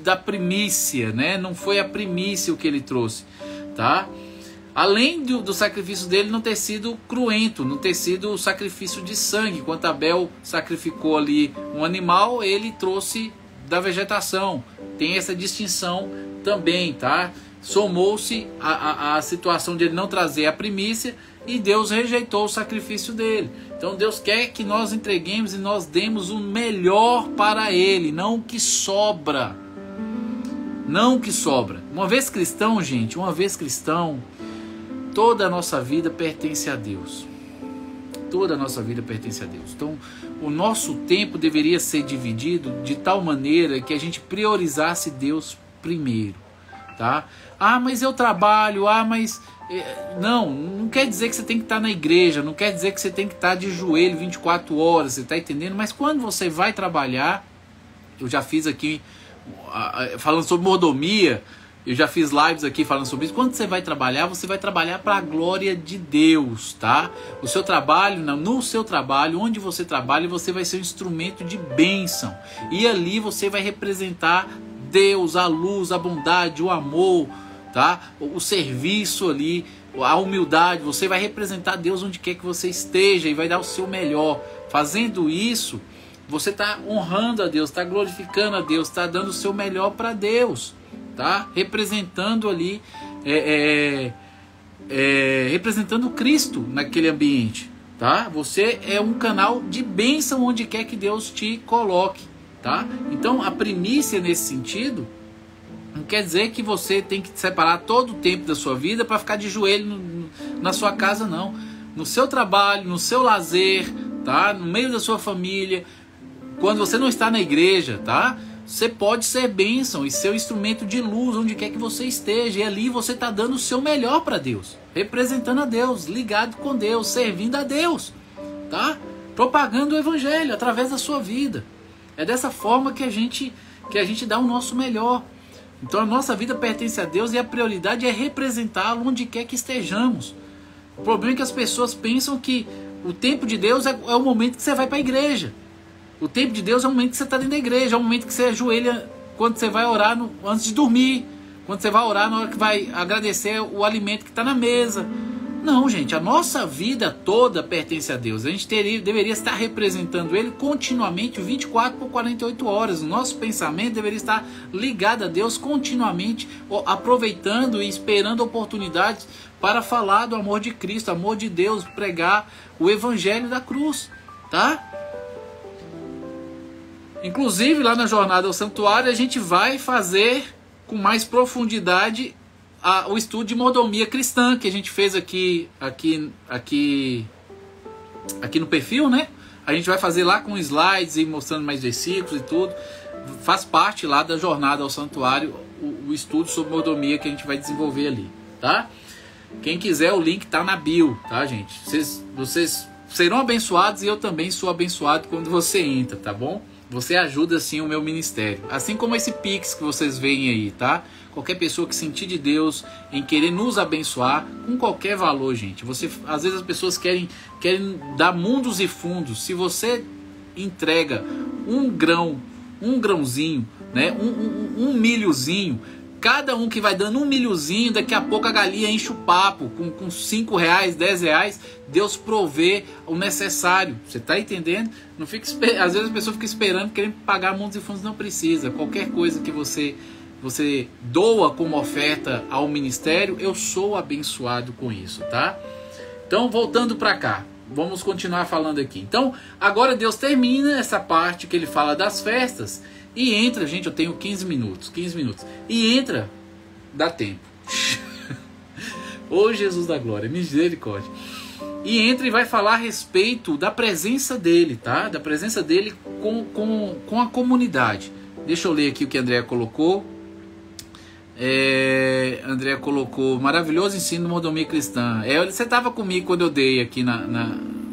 A: da primícia, né? Não foi a primícia o que ele trouxe, tá? Além do sacrifício dele não ter sido cruento, não ter sido o sacrifício de sangue. Enquanto Abel sacrificou ali um animal, ele trouxe da vegetação. Tem essa distinção também, tá? Somou-se a situação de ele não trazer a primícia e Deus rejeitou o sacrifício dele. Então Deus quer que nós entreguemos e nós demos o melhor para ele, não o que sobra. Não o que sobra. Uma vez cristão, gente, toda a nossa vida pertence a Deus. Toda a nossa vida pertence a Deus. Então, o nosso tempo deveria ser dividido de tal maneira que a gente priorizasse Deus primeiro, tá? Ah, mas eu trabalho, mas... Não quer dizer que você tem que estar na igreja, não quer dizer que você tem que estar de joelho 24 horas, você está entendendo? Mas quando você vai trabalhar, eu já fiz aqui, falando sobre mordomia, eu já fiz lives aqui falando sobre isso. Quando você vai trabalhar para a glória de Deus, tá? O seu trabalho, no seu trabalho, onde você trabalha, você vai ser um instrumento de bênção. E ali você vai representar Deus, a luz, a bondade, o amor, tá? O serviço ali, a humildade. Você vai representar Deus onde quer que você esteja e vai dar o seu melhor. Fazendo isso, você está honrando a Deus, está glorificando a Deus, está dando o seu melhor para Deus. Tá? Representando ali, representando Cristo naquele ambiente, tá? Você é um canal de bênção onde quer que Deus te coloque, tá? Então a primícia nesse sentido não quer dizer que você tem que separar todo o tempo da sua vida para ficar de joelho na sua casa, não. No seu trabalho, no seu lazer, tá? No meio da sua família, quando você não está na igreja, tá? Você pode ser bênção e ser um instrumento de luz onde quer que você esteja. E ali você está dando o seu melhor para Deus. Representando a Deus, ligado com Deus, servindo a Deus. Tá? Propagando o evangelho através da sua vida. É dessa forma que a gente dá o nosso melhor. Então a nossa vida pertence a Deus e a prioridade é representá-lo onde quer que estejamos. O problema é que as pessoas pensam que o tempo de Deus é o momento que você vai para a igreja. O tempo de Deus é o momento que você está dentro da igreja, é o momento que você ajoelha quando você vai orar antes de dormir, quando você vai orar na hora que vai agradecer o alimento que está na mesa. Não, gente, a nossa vida toda pertence a Deus. A gente deveria estar representando Ele continuamente 24 por 48 horas. O nosso pensamento deveria estar ligado a Deus continuamente, aproveitando e esperando oportunidades para falar do amor de Cristo, amor de Deus, pregar o evangelho da cruz, tá? Inclusive, lá na Jornada ao Santuário, a gente vai fazer com mais profundidade o estudo de mordomia cristã, que a gente fez aqui no perfil, né? A gente vai fazer lá com slides e mostrando mais versículos e tudo. Faz parte lá da Jornada ao Santuário, o estudo sobre mordomia que a gente vai desenvolver ali, tá? Quem quiser, o link tá na bio, tá, gente? Vocês serão abençoados e eu também sou abençoado quando você entra, tá bom? Você ajuda assim o meu ministério, assim como esse Pix que vocês veem aí, tá? Qualquer pessoa que sentir de Deus em querer nos abençoar com qualquer valor, gente. Às vezes as pessoas querem dar mundos e fundos. Se você entrega um grão, um grãozinho, né? Um milhozinho. Cada um que vai dando um milhozinho, daqui a pouco a galinha enche o papo, com 5 reais, 10 reais, Deus provê o necessário. Você está entendendo? Não fica, às vezes a pessoa fica esperando, querendo pagar mundos e fundos, não precisa. Qualquer coisa que você doa como oferta ao ministério, eu sou abençoado com isso, tá? Então, voltando para cá, vamos continuar falando aqui. Então, agora Deus termina essa parte que ele fala das festas e entra, gente, eu tenho 15 minutos, e entra, dá tempo. Ô Jesus da glória, misericórdia. E entra e vai falar a respeito da presença dele, tá? Da presença dele com a comunidade. Deixa eu ler aqui o que a Andréa colocou. André colocou: maravilhoso ensino, mordomia cristã. Você estava comigo quando eu dei aqui,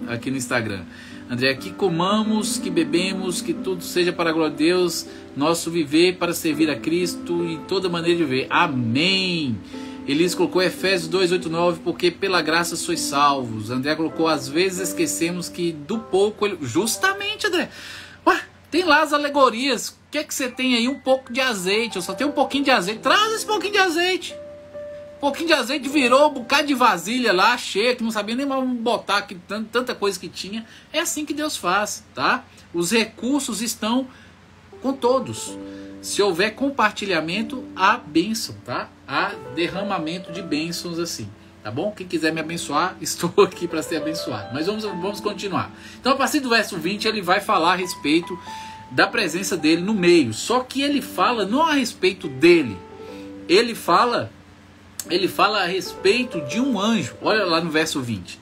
A: aqui no Instagram. André: que comamos, que bebemos, que tudo seja para a glória de Deus, nosso viver para servir a Cristo e toda maneira de viver. Amém. Elis colocou Efésios 2:8-9, porque pela graça sois salvos. André colocou: às vezes esquecemos que do pouco ele... Justamente, André. Ué, tem lá as alegorias. O que é que você tem aí? Um pouco de azeite. Eu só tenho um pouquinho de azeite. Traz esse pouquinho de azeite. Um pouquinho de azeite virou um bocado de vasilha lá, cheia, que não sabia nem mais botar aqui, tanta coisa que tinha. É assim que Deus faz, tá? Os recursos estão com todos. Se houver compartilhamento, há bênção, tá? Há derramamento de bênçãos assim, tá bom? Quem quiser me abençoar, estou aqui para ser abençoado. Mas vamos continuar. Então, a partir do verso 20, ele vai falar a respeito da presença dele no meio. Só que ele fala não a respeito dele. Ele fala a respeito de um anjo. Olha lá no verso 20.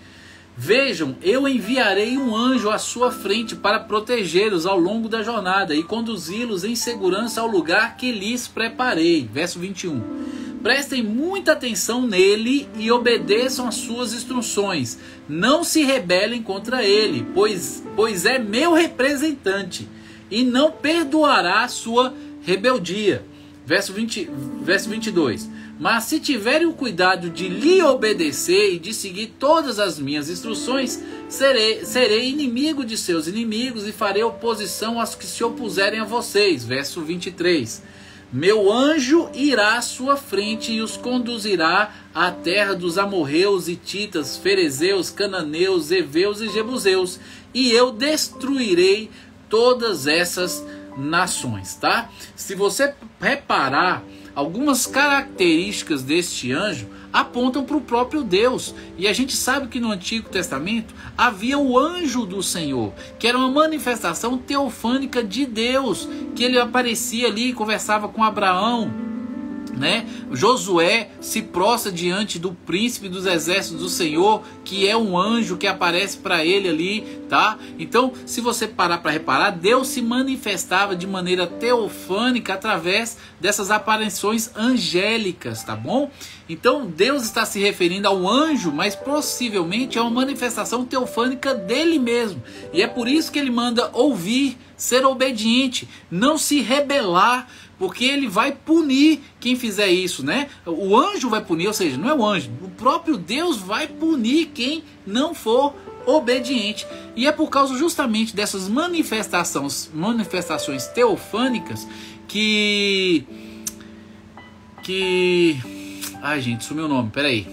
A: Vejam, eu enviarei um anjo à sua frente para protegê-los ao longo da jornada e conduzi-los em segurança ao lugar que lhes preparei. Verso 21. Prestem muita atenção nele e obedeçam às suas instruções. Não se rebelem contra ele, pois é meu representante e não perdoará a sua rebeldia. Verso 22. Mas se tiverem o cuidado de lhe obedecer e de seguir todas as minhas instruções, serei inimigo de seus inimigos e farei oposição aos que se opuserem a vocês. Verso 23. Meu anjo irá à sua frente e os conduzirá à terra dos amorreus, hititas, ferezeus, cananeus, heveus e jebuseus, e eu destruirei todas essas nações, tá? Se você reparar, algumas características deste anjo apontam para o próprio Deus. E a gente sabe que no Antigo Testamento havia o anjo do Senhor, que era uma manifestação teofânica de Deus, que ele aparecia ali e conversava com Abraão, né? Josué se prostra diante do príncipe dos exércitos do Senhor, que é um anjo que aparece para ele ali, tá? Então, se você parar para reparar, Deus se manifestava de maneira teofânica através dessas aparições angélicas, tá bom? Então, Deus está se referindo ao anjo, mas possivelmente é uma manifestação teofânica dele mesmo. E é por isso que ele manda ouvir, ser obediente, não se rebelar, porque ele vai punir quem fizer isso, né? O anjo vai punir, ou seja, não é o anjo, o próprio Deus vai punir quem não for obediente. E é por causa justamente dessas manifestações teofânicas que... Ai, gente, sumiu o nome, peraí.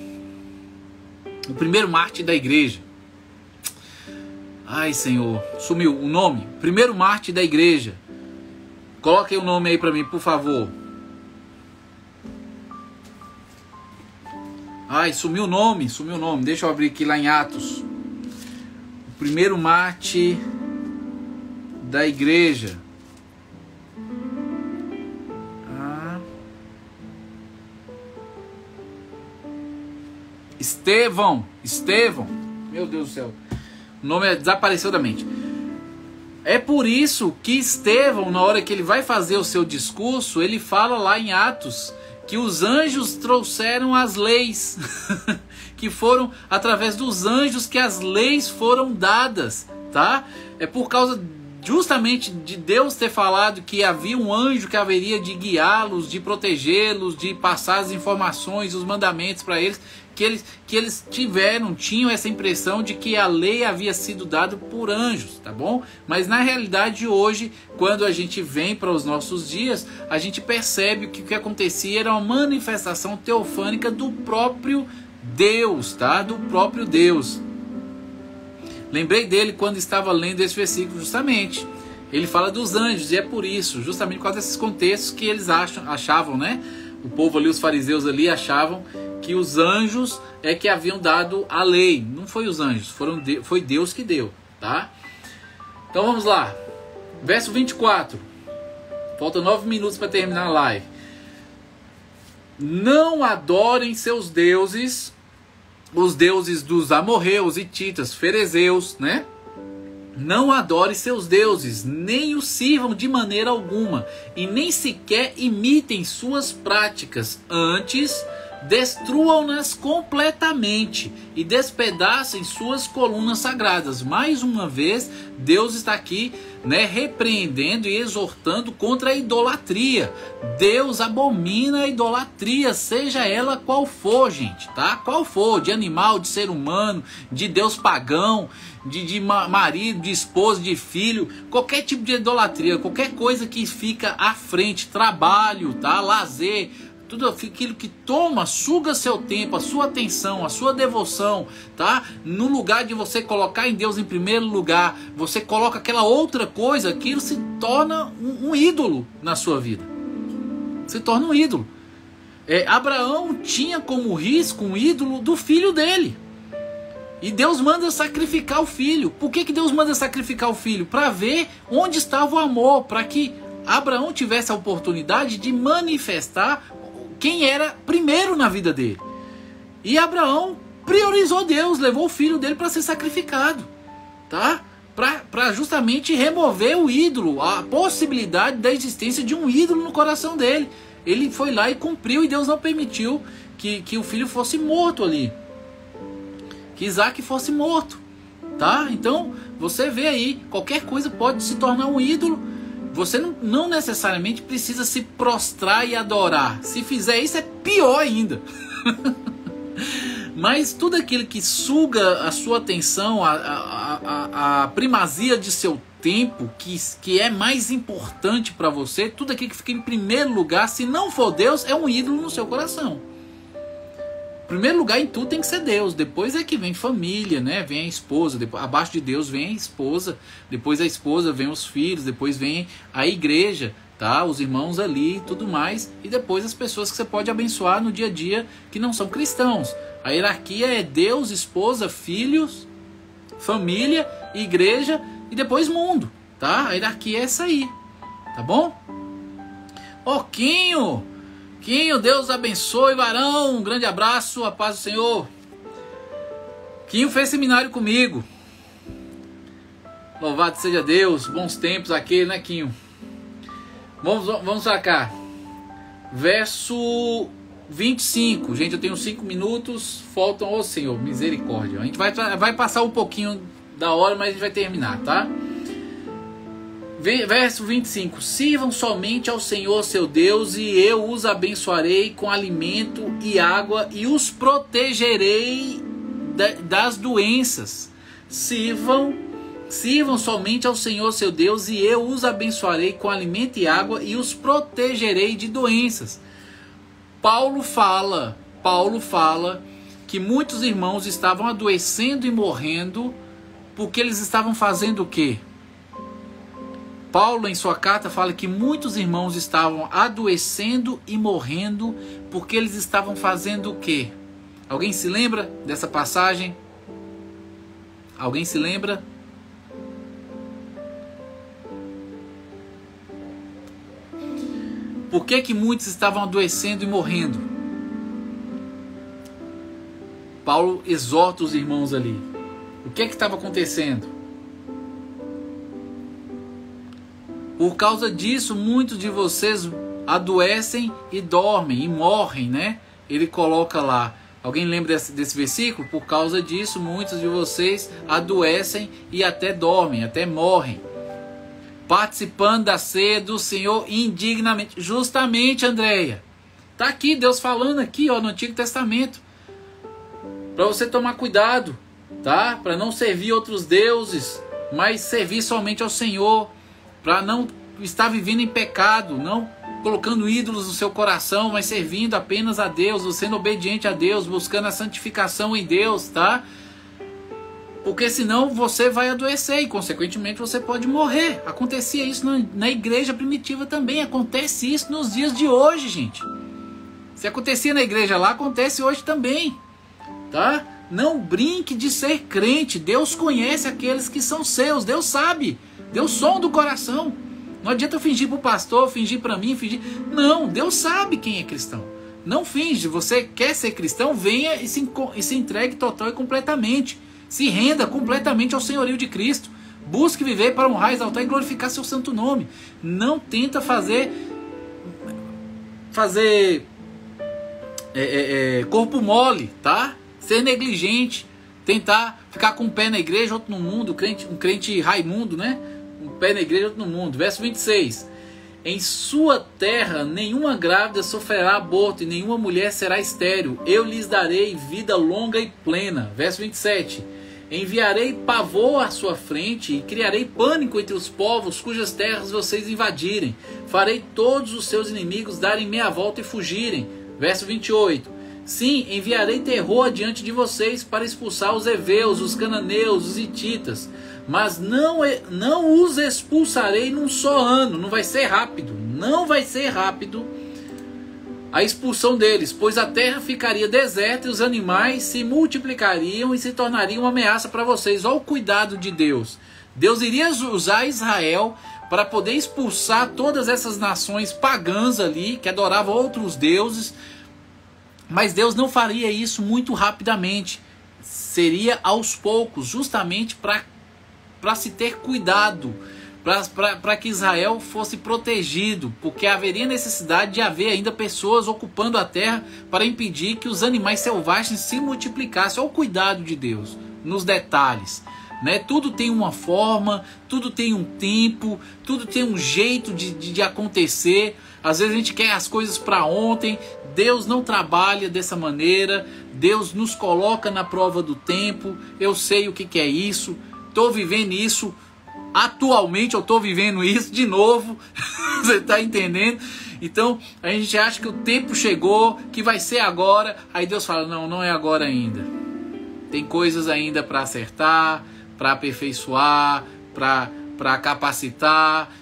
A: O primeiro mártir da igreja. Ai, Senhor, sumiu o nome. Primeiro mártir da igreja. Coloquem o nome aí para mim, por favor. Ai, sumiu o nome. Deixa eu abrir aqui lá em Atos. O primeiro mártir da igreja. Estevão. Meu Deus do céu. O nome desapareceu da mente. É por isso que Estevão, na hora que ele vai fazer o seu discurso, ele fala lá em Atos que os anjos trouxeram as leis, que foram através dos anjos que as leis foram dadas, tá? É por causa justamente de Deus ter falado que havia um anjo que haveria de guiá-los, de protegê-los, de passar as informações, os mandamentos para eles, que eles tinham essa impressão de que a lei havia sido dada por anjos, tá bom? Mas na realidade hoje, quando a gente vem para os nossos dias, a gente percebe que o que acontecia era uma manifestação teofânica do próprio Deus, tá? Do próprio Deus. Lembrei dele quando estava lendo esse versículo, justamente. Ele fala dos anjos, e é por isso, justamente por causa desses contextos que eles achavam, né? O povo ali, os fariseus ali, achavam que os anjos é que haviam dado a lei. Não foi os anjos, foi Deus que deu, tá? Então vamos lá. Verso 24. Faltam 9 minutos para terminar a live. Não adorem seus deuses, os deuses dos amorreus, hititas, ferezeus, né? Não adore seus deuses, nem os sirvam de maneira alguma, e nem sequer imitem suas práticas. Antes, destruam-nas completamente e despedacem suas colunas sagradas. Mais uma vez, Deus está aqui, né, repreendendo e exortando contra a idolatria. Deus abomina a idolatria, seja ela qual for, gente, tá? Qual for, de animal, de ser humano, de Deus pagão, de marido, de esposa, de filho, qualquer tipo de idolatria, qualquer coisa que fica à frente, trabalho, tá? Lazer, tudo aquilo que toma, suga seu tempo, a sua atenção, a sua devoção, tá? No lugar de você colocar em Deus em primeiro lugar, você coloca aquela outra coisa, aquilo se torna um ídolo na sua vida. Se torna um ídolo. Abraão tinha como risco um ídolo do filho dele. E Deus manda sacrificar o filho. Por que Deus manda sacrificar o filho? Para ver onde estava o amor, para que Abraão tivesse a oportunidade de manifestar quem era primeiro na vida dele. E Abraão priorizou Deus, levou o filho dele para ser sacrificado, tá? Para justamente remover o ídolo, a possibilidade da existência de um ídolo no coração dele. Ele foi lá e cumpriu, e Deus não permitiu que o filho fosse morto ali. Que Isaac fosse morto, tá? Então, você vê aí, qualquer coisa pode se tornar um ídolo. Você não necessariamente precisa se prostrar e adorar. Se fizer isso, é pior ainda. Mas tudo aquilo que suga a sua atenção, a primazia de seu tempo, que é mais importante para você, tudo aquilo que fica em primeiro lugar, se não for Deus, é um ídolo no seu coração. Primeiro lugar em tudo tem que ser Deus. Depois é que vem família, né? Vem a esposa. Depois, abaixo de Deus vem a esposa. Depois a esposa vem os filhos. Depois vem a igreja, tá? Os irmãos ali e tudo mais. E depois as pessoas que você pode abençoar no dia a dia que não são cristãos. A hierarquia é Deus, esposa, filhos, família, igreja e depois mundo, tá? A hierarquia é essa aí, tá bom? Quinho, Deus abençoe, varão. Um grande abraço, a paz do Senhor. Quinho fez seminário comigo. Louvado seja Deus. Bons tempos aquele, né, Quinho? Vamos pra cá. Verso 25. Gente, eu tenho 5 minutos. Faltam, ô Senhor, misericórdia. A gente vai passar um pouquinho da hora, mas a gente vai terminar, tá? Verso 25. Sirvam somente ao Senhor seu Deus, e eu os abençoarei com alimento e água, e os protegerei das doenças. Sirvam somente ao Senhor seu Deus, e eu os abençoarei com alimento e água, e os protegerei de doenças. Paulo fala que muitos irmãos estavam adoecendo e morrendo porque eles estavam fazendo o quê? Paulo, em sua carta, fala que muitos irmãos estavam adoecendo e morrendo porque eles estavam fazendo o quê? Alguém se lembra dessa passagem? Alguém se lembra? Por que muitos estavam adoecendo e morrendo? Paulo exorta os irmãos ali. O que estava acontecendo? Por causa disso, muitos de vocês adoecem e dormem e morrem, né? Ele coloca lá. Alguém lembra desse versículo? Por causa disso, muitos de vocês adoecem e até dormem, até morrem. Participando da ceia do Senhor indignamente. Justamente, Andréia. Está aqui, Deus falando aqui, ó, no Antigo Testamento. para você tomar cuidado, tá? Para não servir outros deuses, mas servir somente ao Senhor, para não estar vivendo em pecado, não colocando ídolos no seu coração, mas servindo apenas a Deus, sendo obediente a Deus, buscando a santificação em Deus, tá? Porque senão você vai adoecer e consequentemente você pode morrer. Acontecia isso na igreja primitiva também, acontece isso nos dias de hoje, gente. Se acontecia na igreja lá, acontece hoje também, tá? Não brinque de ser crente. Deus conhece aqueles que são seus, Deus sabe, Deus sonda o coração. Não adianta eu fingir para o pastor, fingir para mim, fingir. Não, Deus sabe quem é cristão. Não finge. Você quer ser cristão, venha e se entregue total e completamente. Se renda completamente ao senhorio de Cristo. Busque viver para honrar, exaltar e glorificar seu santo nome. Não tenta fazer corpo mole, tá? Ser negligente. Tentar ficar com um pé na igreja, outro no mundo. Um crente Raimundo, né? Um pé na igreja, outro no mundo. Verso 26. Em sua terra nenhuma grávida sofrerá aborto e nenhuma mulher será estéril. Eu lhes darei vida longa e plena. Verso 27. Enviarei pavor à sua frente e criarei pânico entre os povos cujas terras vocês invadirem. Farei todos os seus inimigos darem meia volta e fugirem. Verso 28. Sim, enviarei terror adiante de vocês para expulsar os heveus, os cananeus, os hititas. Mas não os expulsarei num só ano. Não vai ser rápido. Não vai ser rápido a expulsão deles, pois a terra ficaria deserta e os animais se multiplicariam e se tornariam uma ameaça para vocês. Olha o cuidado de Deus. Deus iria usar Israel para poder expulsar todas essas nações pagãs ali, que adoravam outros deuses. Mas Deus não faria isso muito rapidamente. Seria aos poucos, justamente para se ter cuidado, para que Israel fosse protegido, porque haveria necessidade de haver ainda pessoas ocupando a terra para impedir que os animais selvagens se multiplicassem. Olha o cuidado de Deus nos detalhes, né? Tudo tem uma forma, tudo tem um tempo, tudo tem um jeito de acontecer. Às vezes a gente quer as coisas para ontem. Deus não trabalha dessa maneira. Deus nos coloca na prova do tempo. Eu sei o que é isso, estou vivendo isso. Atualmente eu estou vivendo isso de novo. Você está entendendo? Então a gente acha que o tempo chegou, que vai ser agora. Aí Deus fala, não é agora ainda. Tem coisas ainda para acertar, para aperfeiçoar, para capacitar.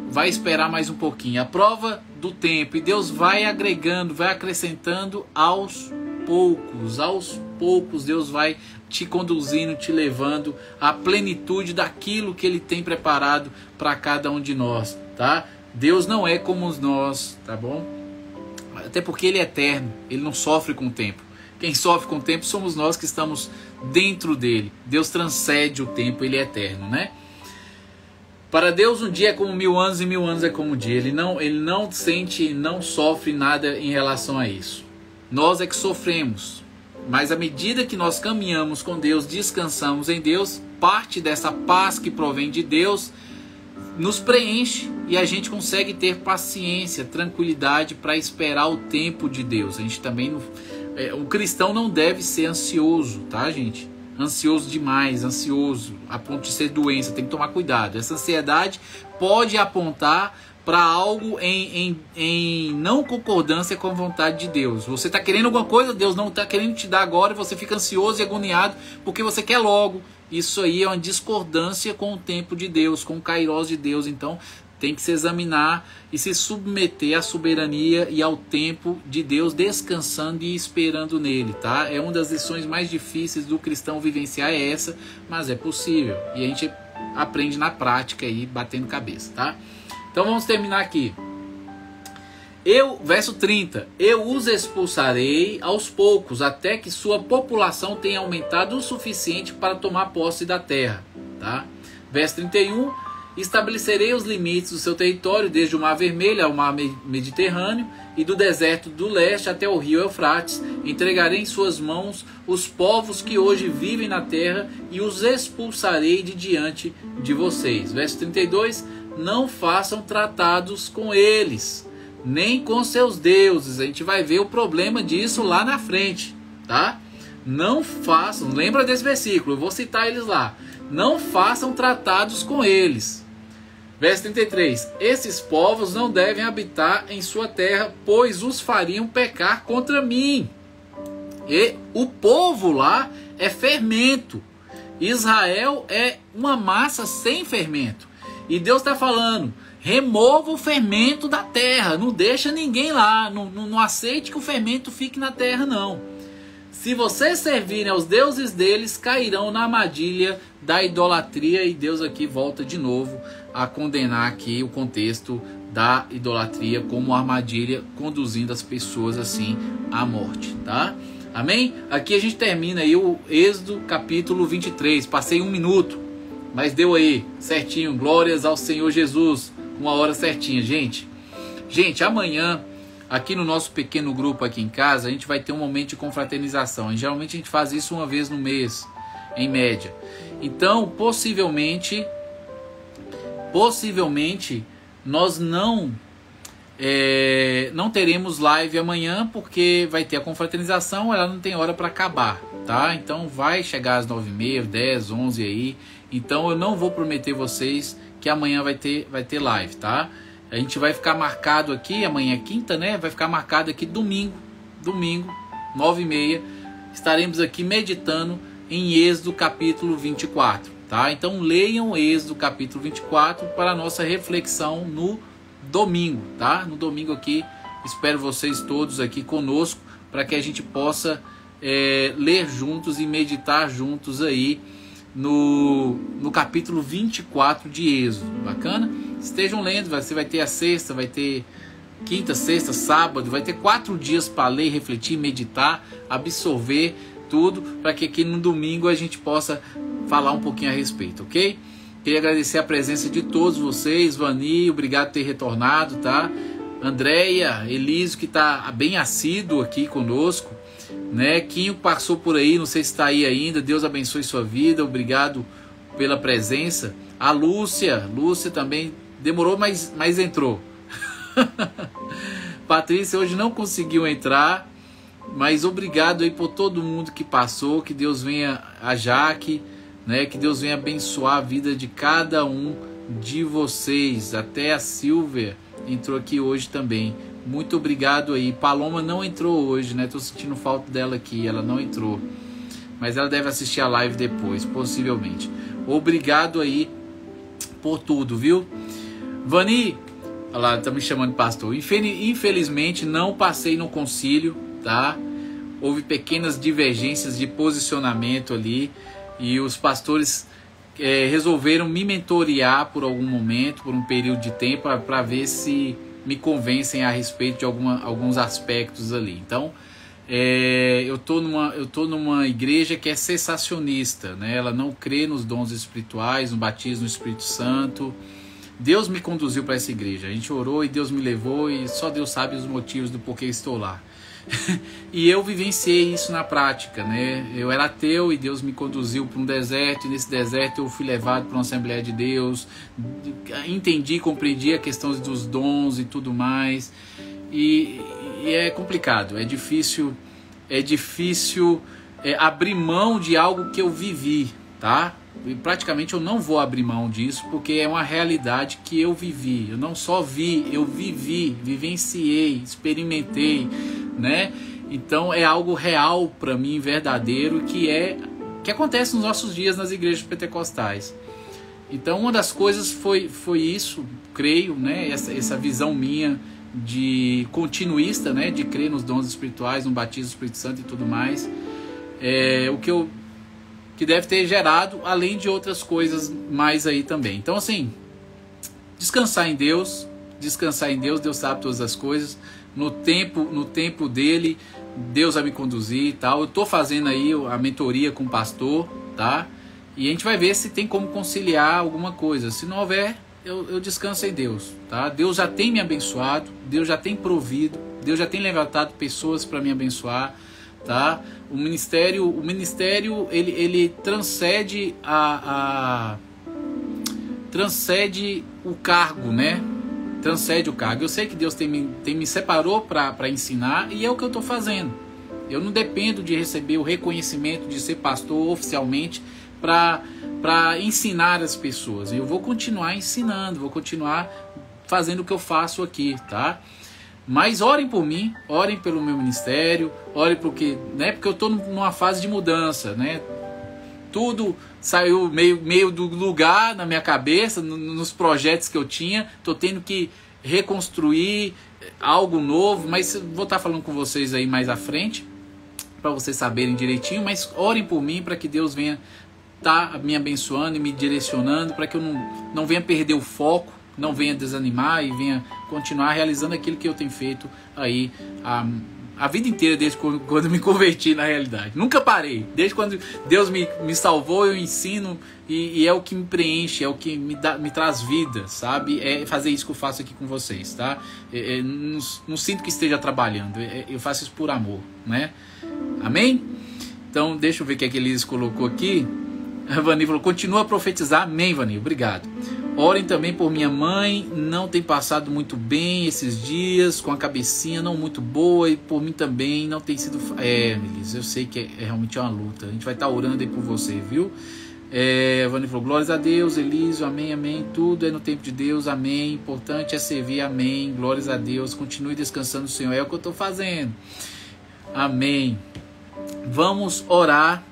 A: Vai esperar mais um pouquinho. A prova do tempo. E Deus vai agregando, vai acrescentando aos poucos. Aos poucos Deus vai te conduzindo, te levando à plenitude daquilo que Ele tem preparado para cada um de nós, tá? Deus não é como nós, tá bom? Até porque Ele é eterno, Ele não sofre com o tempo. Quem sofre com o tempo somos nós que estamos dentro dele. Deus transcende o tempo, Ele é eterno, né? Para Deus um dia é como 1000 anos e 1000 anos é como um dia. Ele não sente, não sofre nada em relação a isso. Nós é que sofremos. Mas à medida que nós caminhamos com Deus, descansamos em Deus, parte dessa paz que provém de Deus nos preenche e a gente consegue ter paciência, tranquilidade para esperar o tempo de Deus. A gente também o cristão não deve ser ansioso, tá, gente? Ansioso demais, ansioso a ponto de ser doença, tem que tomar cuidado. Essa ansiedade pode apontar para algo em não concordância com a vontade de Deus. Você está querendo alguma coisa, Deus não está querendo te dar agora, e você fica ansioso e agoniado porque você quer logo. Isso aí é uma discordância com o tempo de Deus, com o Kairos de Deus. Então tem que se examinar e se submeter à soberania e ao tempo de Deus, descansando e esperando nele, tá? É uma das lições mais difíceis do cristão vivenciar essa, mas é possível. E a gente aprende na prática aí, batendo cabeça, tá? Então vamos terminar aqui. Verso 30. Eu os expulsarei aos poucos, até que sua população tenha aumentado o suficiente para tomar posse da terra. Tá? Verso 31. Estabelecerei os limites do seu território, desde o Mar Vermelho ao Mar Mediterrâneo, e do deserto do leste até o rio Eufrates. Entregarei em suas mãos os povos que hoje vivem na terra, e os expulsarei de diante de vocês. Verso 32. Não façam tratados com eles, nem com seus deuses. A gente vai ver o problema disso lá na frente, tá? não façam, lembra desse versículo, eu vou citar eles lá, não façam tratados com eles. Verso 33, esses povos não devem habitar em sua terra, pois os fariam pecar contra mim. E o povo lá é fermento, Israel é uma massa sem fermento, e Deus está falando, remova o fermento da terra, não deixa ninguém lá, não aceite que o fermento fique na terra não. Se vocês servirem aos deuses deles, cairão na armadilha da idolatria. E Deus aqui volta de novo a condenar aqui o contexto da idolatria como armadilha, conduzindo as pessoas assim à morte, tá? Amém? Aqui a gente termina aí o Êxodo capítulo 23. Passei 1 minuto, mas deu aí certinho. Glórias ao Senhor Jesus. 1 hora certinha, gente. Gente, amanhã, aqui no nosso pequeno grupo aqui em casa, a gente vai ter um momento de confraternização. E geralmente a gente faz isso uma vez no mês, em média. Então, possivelmente, nós não teremos live amanhã, porque vai ter a confraternização, ela não tem hora para acabar, tá? Então vai chegar às 9h30, 10, 11 aí. Então eu não vou prometer vocês que amanhã vai ter live, tá? A gente vai ficar marcado aqui, amanhã é quinta, né? Vai ficar marcado aqui domingo, 9h30, estaremos aqui meditando em Êxodo capítulo 24, tá? Então leiam Êxodo capítulo 24 para a nossa reflexão no domingo, tá? No domingo aqui, espero vocês todos aqui conosco, para que a gente possa ler juntos e meditar juntos aí no capítulo 24 de Êxodo. Bacana? Estejam lendo, você vai ter a sexta, vai ter quinta, sexta, sábado, vai ter 4 dias para ler, refletir, meditar, absorver tudo, para que aqui no domingo a gente possa falar um pouquinho a respeito, ok? Queria agradecer a presença de todos vocês. Vani, obrigado por ter retornado, tá? Andréia, Elísio, que está bem assíduo aqui conosco, né? Quinho passou por aí, não sei se está aí ainda. Deus abençoe sua vida, obrigado pela presença. A Lúcia também demorou, mas entrou. Patrícia hoje não conseguiu entrar, mas obrigado aí por todo mundo que passou. Que Deus venha, a Jaque, né? Que Deus venha abençoar a vida de cada um de vocês. Até a Silvia entrou aqui hoje também. Muito obrigado aí. Paloma não entrou hoje, né? Tô sentindo falta dela aqui, ela não entrou. Mas ela deve assistir a live depois, possivelmente. Obrigado aí por tudo, viu? Vani, olha lá, tá me chamando de pastor. Infelizmente não passei no concílio, tá? Houve pequenas divergências de posicionamento ali. E os pastores resolveram me mentorear por algum momento, por um período de tempo, para ver se me convencem a respeito de alguns aspectos ali. Então, eu tô numa igreja que é cessacionista, né? Ela não crê nos dons espirituais, no batismo no Espírito Santo. Deus me conduziu para essa igreja. A gente orou e Deus me levou, e só Deus sabe os motivos do porquê estou lá. E eu vivenciei isso na prática, né? Eu era ateu e Deus me conduziu para um deserto, e nesse deserto eu fui levado para uma Assembleia de Deus, entendi, compreendi a questão dos dons e tudo mais, e é complicado, é difícil abrir mão de algo que eu vivi, tá? E praticamente eu não vou abrir mão disso, porque é uma realidade que eu vivi. Eu não só vi, eu vivenciei, experimentei, né? Então é algo real para mim, verdadeiro, que acontece nos nossos dias nas igrejas pentecostais. Então uma das coisas foi isso, creio, né? Essa visão minha de continuista, né? De crer nos dons espirituais, no batismo do Espírito Santo e tudo mais. Que deve ter gerado, além de outras coisas mais aí também. Então assim, descansar em Deus, Deus sabe todas as coisas, no tempo dele, Deus vai me conduzir e tal. Eu estou fazendo aí a mentoria com o pastor, tá? E a gente vai ver se tem como conciliar alguma coisa. Se não houver, eu descanso em Deus, tá? Deus já tem me abençoado, Deus já tem provido, Deus já tem levantado pessoas para me abençoar, tá? O ministério ele transcende transcende o cargo, né? Transcende o cargo. Eu sei que Deus tem me separou para ensinar, e é o que eu estou fazendo. Eu não dependo de receber o reconhecimento de ser pastor oficialmente para ensinar as pessoas. Eu vou continuar ensinando, vou continuar fazendo o que eu faço aqui, tá? Mas orem por mim, orem pelo meu ministério, orem porque eu estou numa fase de mudança, né? Tudo saiu meio do lugar na minha cabeça, nos projetos que eu tinha. Estou tendo que reconstruir algo novo, mas vou estar falando com vocês aí mais à frente, para vocês saberem direitinho. Mas orem por mim para que Deus venha estar me abençoando e me direcionando, para que eu não venha perder o foco, não venha desanimar e venha continuar realizando aquilo que eu tenho feito aí a vida inteira, desde quando eu me converti na realidade. Nunca parei. Desde quando Deus me salvou, eu ensino e é o que me preenche, é o que me traz vida, sabe? É fazer isso que eu faço aqui com vocês, tá? Não sinto que esteja trabalhando, eu faço isso por amor, né? Amém? Então, deixa eu ver o que a Elise colocou aqui. A Vani falou, continua a profetizar. Amém, Vani, obrigado. Orem também por minha mãe, não tem passado muito bem esses dias, com a cabecinha não muito boa, e por mim também não tem sido... Elise, eu sei que é realmente uma luta, a gente vai estar orando aí por você, viu? A Vani falou, glórias a Deus, Elísio, amém, amém, tudo é no tempo de Deus, amém, importante é servir, amém, glórias a Deus, continue descansando no Senhor, é o que eu estou fazendo, amém. Vamos orar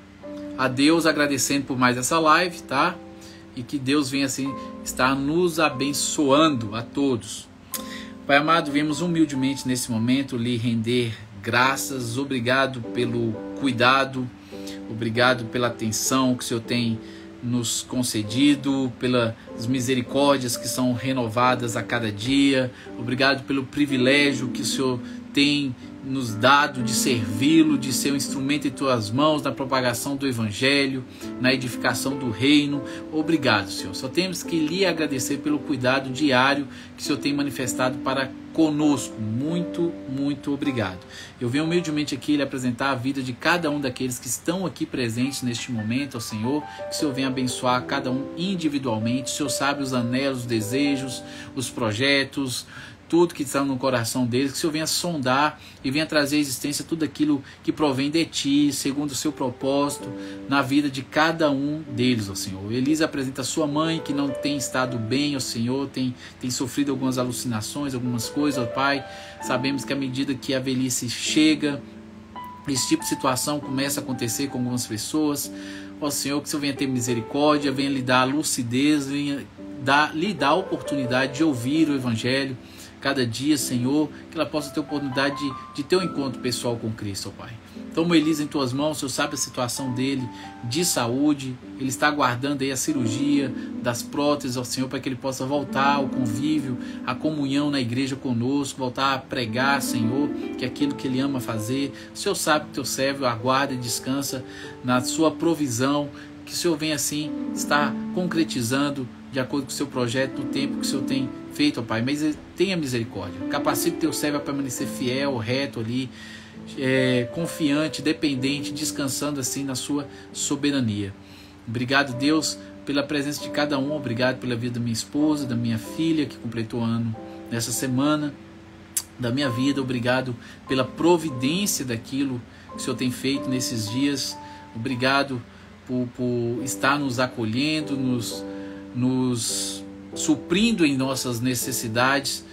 A: a Deus agradecendo por mais essa live, tá? E que Deus venha assim estar nos abençoando a todos. Pai amado, viemos humildemente nesse momento lhe render graças. Obrigado pelo cuidado, obrigado pela atenção que o Senhor tem nos concedido, pelas misericórdias que são renovadas a cada dia. Obrigado pelo privilégio que o Senhor tem nos dado de servi-lo, de ser um instrumento em tuas mãos na propagação do Evangelho, na edificação do reino. Obrigado, Senhor. Só temos que lhe agradecer pelo cuidado diário que o Senhor tem manifestado para conosco. Muito, muito obrigado. Eu venho humildemente aqui lhe apresentar a vida de cada um daqueles que estão aqui presentes neste momento, ao Senhor. Que o Senhor venha abençoar cada um individualmente. O Senhor sabe os anelos, os desejos, os projetos, tudo que está no coração deles, que o Senhor venha sondar e venha trazer à existência tudo aquilo que provém de Ti, segundo o Seu propósito, na vida de cada um deles, ó Senhor. Elisa apresenta a sua mãe, que não tem estado bem, ó Senhor, tem sofrido algumas alucinações, algumas coisas, ó Pai. Sabemos que à medida que a velhice chega, esse tipo de situação começa a acontecer com algumas pessoas. Ó Senhor, que o Senhor venha ter misericórdia, venha lhe dar lucidez, venha lhe dar a oportunidade de ouvir o Evangelho cada dia, Senhor, que ela possa ter oportunidade de ter um encontro pessoal com Cristo, ó Pai. Toma Elisa em tuas mãos, o Senhor sabe a situação dele de saúde, ele está aguardando aí a cirurgia das próteses, ó Senhor, para que ele possa voltar ao convívio, à comunhão na igreja conosco, voltar a pregar, Senhor, que é aquilo que ele ama fazer. O Senhor sabe que teu servo aguarda e descansa na sua provisão, que o Senhor venha assim estar concretizando de acordo com o seu projeto, no tempo que o Senhor tem feito, ó Pai. Mas tenha misericórdia, capacite teu servo a permanecer fiel, reto ali, confiante, dependente, descansando assim na sua soberania. Obrigado, Deus, pela presença de cada um. Obrigado pela vida da minha esposa, da minha filha que completou ano nessa semana, da minha vida. Obrigado pela providência daquilo que o Senhor tem feito nesses dias. Obrigado por estar nos acolhendo, nos suprindo em nossas necessidades.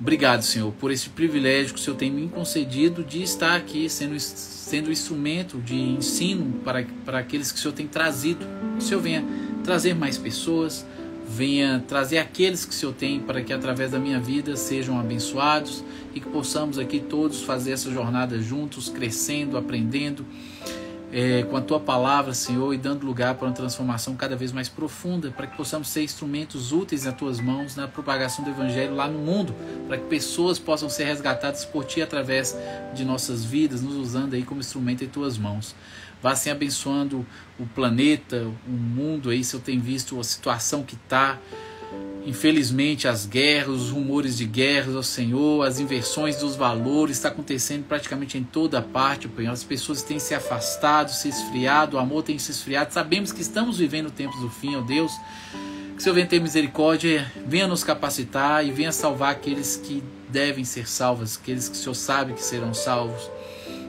A: Obrigado, Senhor, por esse privilégio que o Senhor tem me concedido de estar aqui sendo instrumento de ensino para aqueles que o Senhor tem trazido. Que o Senhor venha trazer mais pessoas, venha trazer aqueles que o Senhor tem, para que através da minha vida sejam abençoados e que possamos aqui todos fazer essa jornada juntos, crescendo, aprendendo com a Tua palavra, Senhor, e dando lugar para uma transformação cada vez mais profunda, para que possamos ser instrumentos úteis nas Tuas mãos na propagação do Evangelho lá no mundo, para que pessoas possam ser resgatadas por Ti através de nossas vidas, nos usando aí como instrumento em Tuas mãos. Vá assim abençoando o planeta, o mundo aí. Se eu tenho visto a situação que está, infelizmente, as guerras, os rumores de guerras, ó Senhor, as inversões dos valores, está acontecendo praticamente em toda parte, Senhor. As pessoas têm se afastado, se esfriado, o amor tem se esfriado. Sabemos que estamos vivendo tempos do fim, ó Deus. Que o Senhor venha ter misericórdia, venha nos capacitar e venha salvar aqueles que devem ser salvos, aqueles que o Senhor sabe que serão salvos.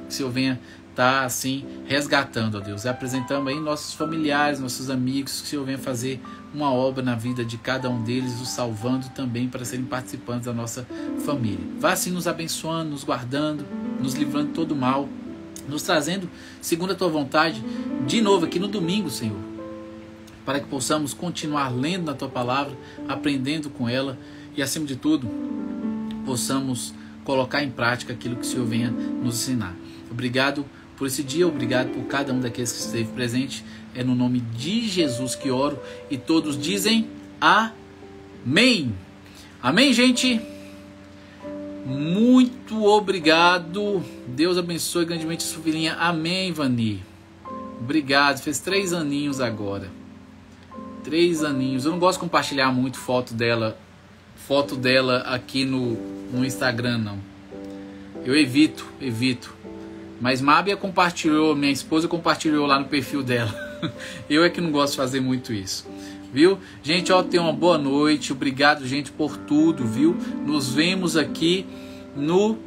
A: que o Senhor venha estar assim resgatando, ó Deus. E apresentamos aí nossos familiares, nossos amigos, que o Senhor venha fazer uma obra na vida de cada um deles, os salvando também para serem participantes da nossa família. Vá assim nos abençoando, nos guardando, nos livrando de todo mal, nos trazendo segundo a tua vontade, de novo aqui no domingo, Senhor, para que possamos continuar lendo na tua palavra, aprendendo com ela e, acima de tudo, possamos colocar em prática aquilo que o Senhor venha nos ensinar. Obrigado por esse dia, obrigado por cada um daqueles que esteve presente. É no nome de Jesus que oro e todos dizem amém. Amém, gente? Muito obrigado. Deus abençoe grandemente sua filhinha. Amém, Vani. Obrigado. Fez 3 aninhos agora. 3 aninhos. Eu não gosto de compartilhar muito foto dela aqui no Instagram, não. Eu evito. Mas Mábia compartilhou, minha esposa compartilhou lá no perfil dela. Eu é que não gosto de fazer muito isso. Viu? Gente, ó, tenha uma boa noite. Obrigado, gente, por tudo, viu? Nos vemos aqui no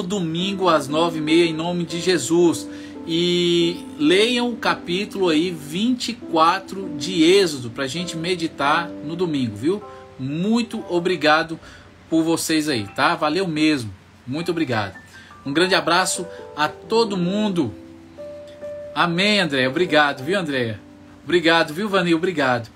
A: domingo às 9h30, em nome de Jesus. E leiam o capítulo aí 24 de Êxodo pra gente meditar no domingo, viu? Muito obrigado por vocês aí, tá? Valeu mesmo. Muito obrigado. Um grande abraço a todo mundo. Amém, André. Obrigado, viu, André? Obrigado, viu, Vanil? Obrigado.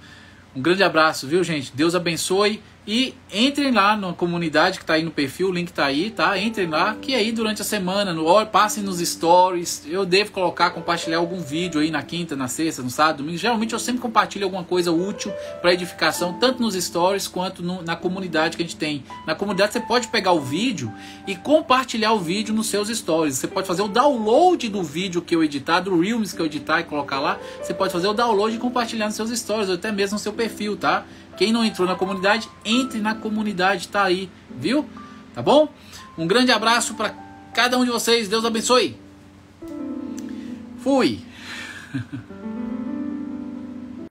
A: Um grande abraço, viu, gente? Deus abençoe. E entrem lá na comunidade que está aí no perfil, o link está aí, tá? Entrem lá, que aí durante a semana, passem nos stories. Eu devo compartilhar algum vídeo aí na quinta, na sexta, no sábado, domingo. Geralmente eu sempre compartilho alguma coisa útil para edificação, tanto nos stories quanto na comunidade que a gente tem. Na comunidade você pode pegar o vídeo e compartilhar o vídeo nos seus stories. Você pode fazer o download do vídeo que eu editar, do Reels que eu editar e colocar lá. Você pode fazer o download e compartilhar nos seus stories, ou até mesmo no seu perfil, tá? Quem não entrou na comunidade, entre na comunidade, tá aí, viu? Tá bom? Um grande abraço para cada um de vocês. Deus abençoe. Fui.